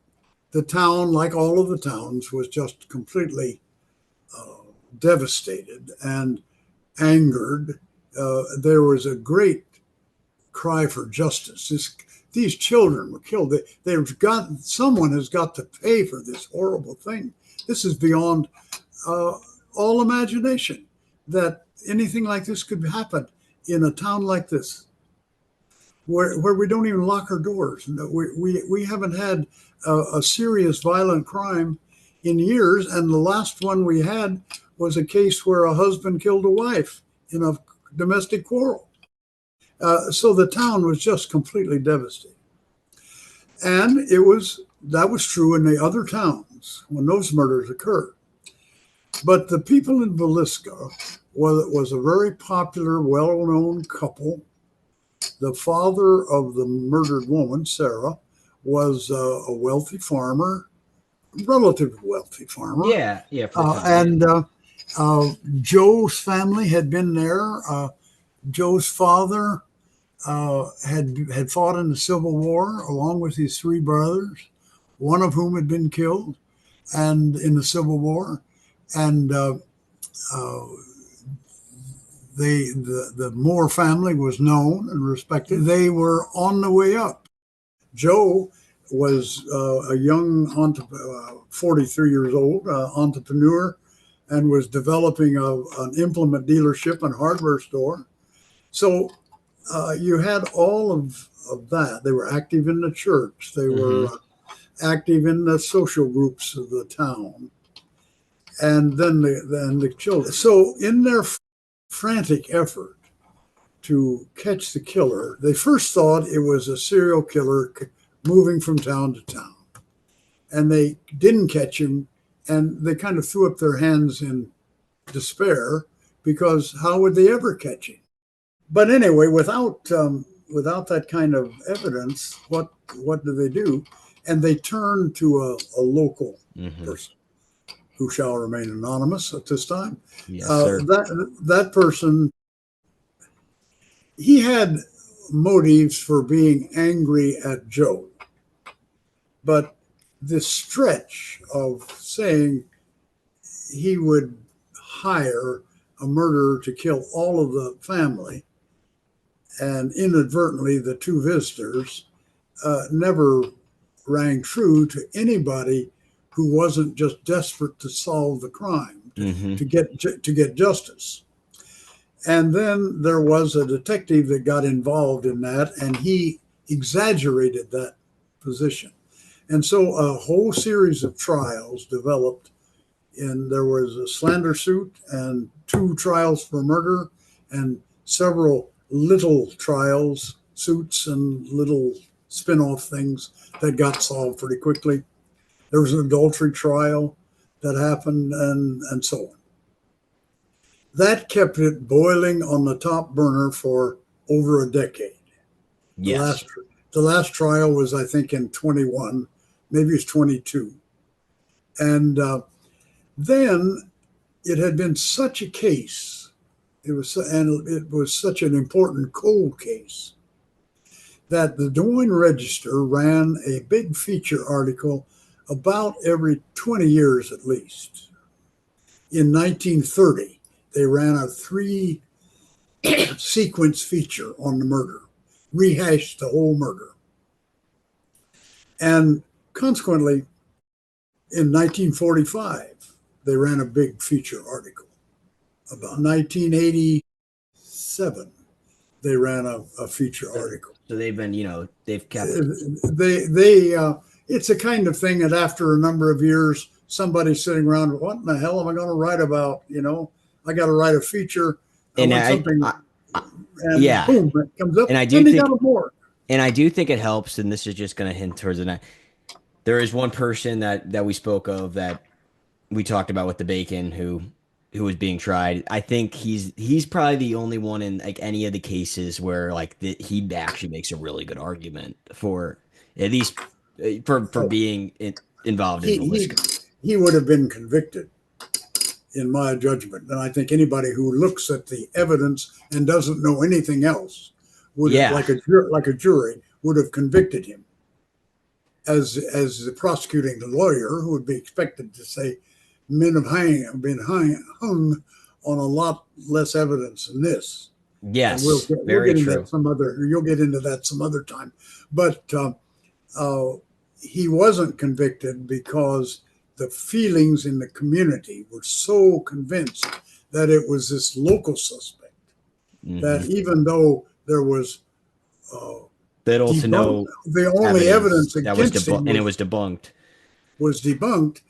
the town, like all of the towns, was just completely devastated and angered. There was a great cry for justice. These children were killed. Someone has got to pay for this horrible thing. This is beyond all imagination that anything like this could happen in a town like this. where we don't even lock our doors. No, we haven't had a serious violent crime in years. And the last one we had was a case where a husband killed a wife in a domestic quarrel. So the town was just completely devastated. And that was true in the other towns when those murders occurred. But the people in Villisca was a very popular, well-known couple. The father of the murdered woman, Sarah, was a wealthy farmer, relatively wealthy farmer. Yeah, yeah. For the time, and Joe's family had been there. Joe's father had fought in the Civil War along with his three brothers, one of whom had been killed, and in the Civil War, and the Moore family was known and respected. They were on the way up. Joe was a young 43 years old entrepreneur, and was developing an implement dealership and hardware store. So you had all of that. They were active in the church. They were active in the social groups of the town, and then the children. So in their frantic effort to catch the killer, they first thought it was a serial killer moving from town to town, and they didn't catch him, and they kind of threw up their hands in despair, because how would they ever catch him? But anyway, without that kind of evidence, what do they do? And they turn to a local person who shall remain anonymous at this time. Yes, sir. That person, he had motives for being angry at Joe, but this stretch of saying he would hire a murderer to kill all of the family, and inadvertently the two visitors, never rang true to anybody who wasn't just desperate to solve the crime, to get justice. And then there was a detective that got involved in that, and he exaggerated that position. And so a whole series of trials developed, and there was a slander suit and 2 trials for murder and several little trials, suits, and little spin-off things that got solved pretty quickly. There was an adultery trial that happened, and so on. That kept it boiling on the top burner for over a decade. Yes. The last trial was, I think, in 21, maybe it's 22. And then it had been such a case, it was such an important cold case, that the Des Moines Register ran a big feature article about every 20 years at least. In 1930, they ran a 3 sequence feature on the murder, rehashed the whole murder. And consequently, in 1945, they ran a big feature article. About 1987, they ran a feature article. So they've been, they've kept. It's a kind of thing that after a number of years, somebody's sitting around, what in the hell am I going to write about? I got to write a feature. And yeah, boom, it comes up. And I do think more. And I do think it helps. And this is just going to hint towards the night. There is one person that we spoke of that we talked about with the bacon who was being tried. I think he's probably the only one in like any of the cases where he actually makes a really good argument for at least for being involved in Villisca. He would have been convicted, in my judgment. And I think anybody who looks at the evidence and doesn't know anything else would have, like a jury, would have convicted him. As the prosecuting lawyer, who would be expected to say, men have been hung on a lot less evidence than this. Yes, very true. You'll get into that some other time. But he wasn't convicted because the feelings in the community were so convinced that it was this local suspect, that even though there was little to debunked. no The only evidence that was against him and it was debunked. was debunked.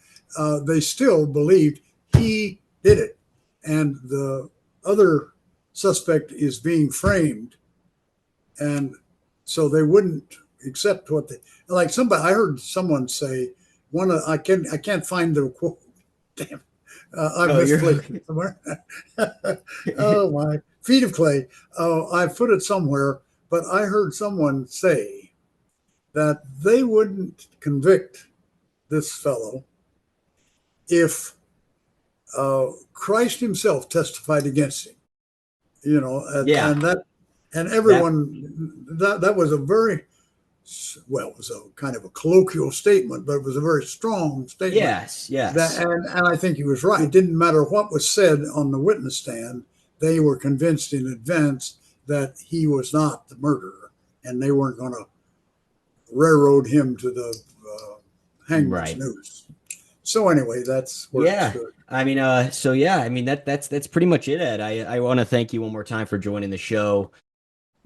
They still believed he did it, and the other suspect is being framed, and so they wouldn't accept what they like. Somebody, I heard someone say I can't find the quote. Damn, I Oh, misplaced it somewhere. Oh my feet of clay. Oh, I put it somewhere, but I heard someone say that they wouldn't convict this fellow if Christ himself testified against him. yeah, And that, and that everyone, that was a very, well, it was a kind of a colloquial statement, but it was a very strong statement. yes. And I think he was right. It didn't matter what was said on the witness stand; they were convinced in advance that he was not the murderer, and they weren't going to railroad him to the hangman's Right. noose. So anyway, that's where it Yeah. stood. I mean, that's pretty much it, Ed. I want to thank you one more time for joining the show.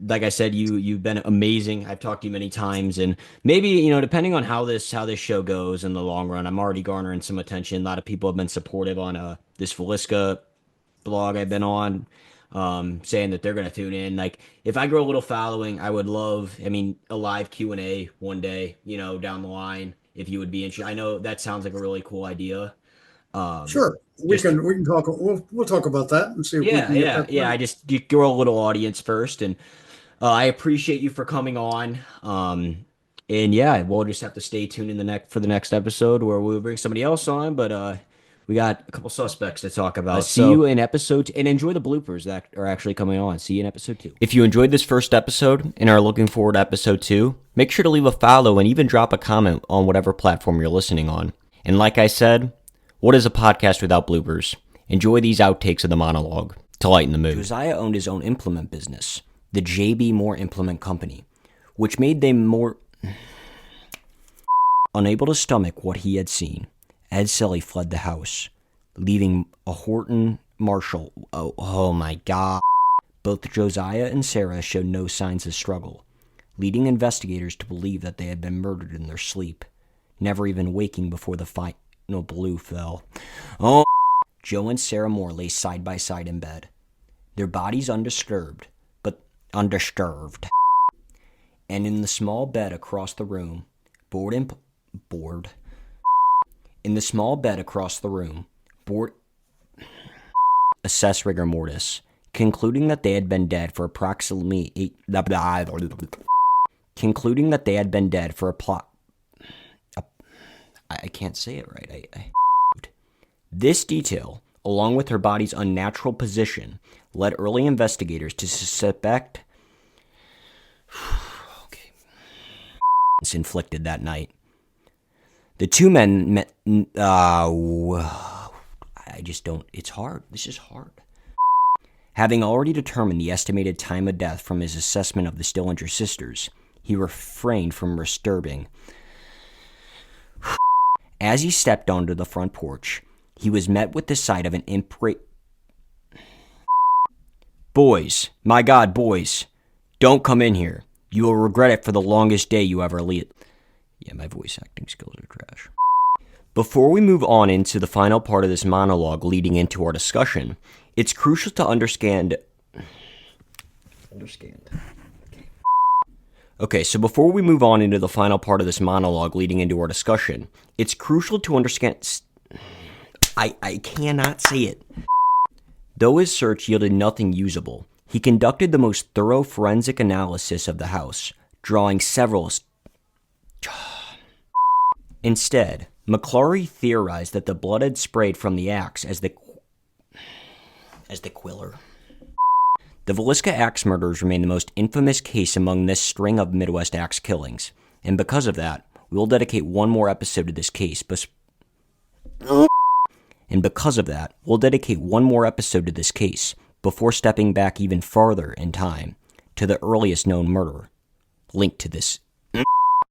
Like I said, you've been amazing. I've talked to you many times, and maybe depending on how this show goes in the long run, I'm already garnering some attention. A lot of people have been supportive on this Villisca blog I've been on, saying that they're going to tune in. Like, if I grow a little following, I would love, I mean, a live Q&A one day, down the line, if you would be interested. I know that sounds like a really cool idea. Um, Sure, just we can talk. We'll talk about that and see if we yeah, can get yeah, that yeah. I done. just you grow a little audience first, and I appreciate you for coming on. And yeah, we'll just have to stay tuned in the next episode where we'll bring somebody else on. But we got a couple suspects to talk about. See you in episode and enjoy the bloopers that are actually coming on. See you in episode 2. If you enjoyed this first episode and are looking forward to episode 2, make sure to leave a follow and even drop a comment on whatever platform you're listening on. And like I said, what is a podcast without bloopers? Enjoy these outtakes of the monologue to lighten the mood. Josiah owned his own implement business, the J.B. Moore Implement Company, which made them more unable to stomach what he had seen. Ed Sully fled the house, leaving a Horton Marshall. Oh my God. Both Josiah and Sarah showed no signs of struggle, leading investigators to believe that they had been murdered in their sleep, never even waking before the final blow fell. Oh, Joe and Sarah Moore lay side by side in bed, their bodies undisturbed. And in the small bed across the room, assess rigor mortis, concluding that they had been dead for approximately I can't say it right. This detail, along with her body's unnatural position, led early investigators to suspect inflicted that night. The two men met. It's hard. This is hard. Having already determined the estimated time of death from his assessment of the Stillinger sisters, he refrained from disturbing. As he stepped onto the front porch, he was met with the sight of an Boys, my God, boys, don't come in here. You will regret it for the longest day you ever lead. Yeah, my voice acting skills are trash. Before we move on into the final part of this monologue leading into our discussion, it's crucial to understand. Okay, so before we move on into the final part of this monologue leading into our discussion, it's crucial to understand. I cannot say it. Though his search yielded nothing usable, he conducted the most thorough forensic analysis of the house, drawing several. Instead, McClory theorized that the blood had sprayed from the axe as the quiller. The Villisca axe murders remain the most infamous case among this string of Midwest axe killings, and because of that, we will dedicate one more episode to this case. Before stepping back even farther in time to the earliest known murder linked to this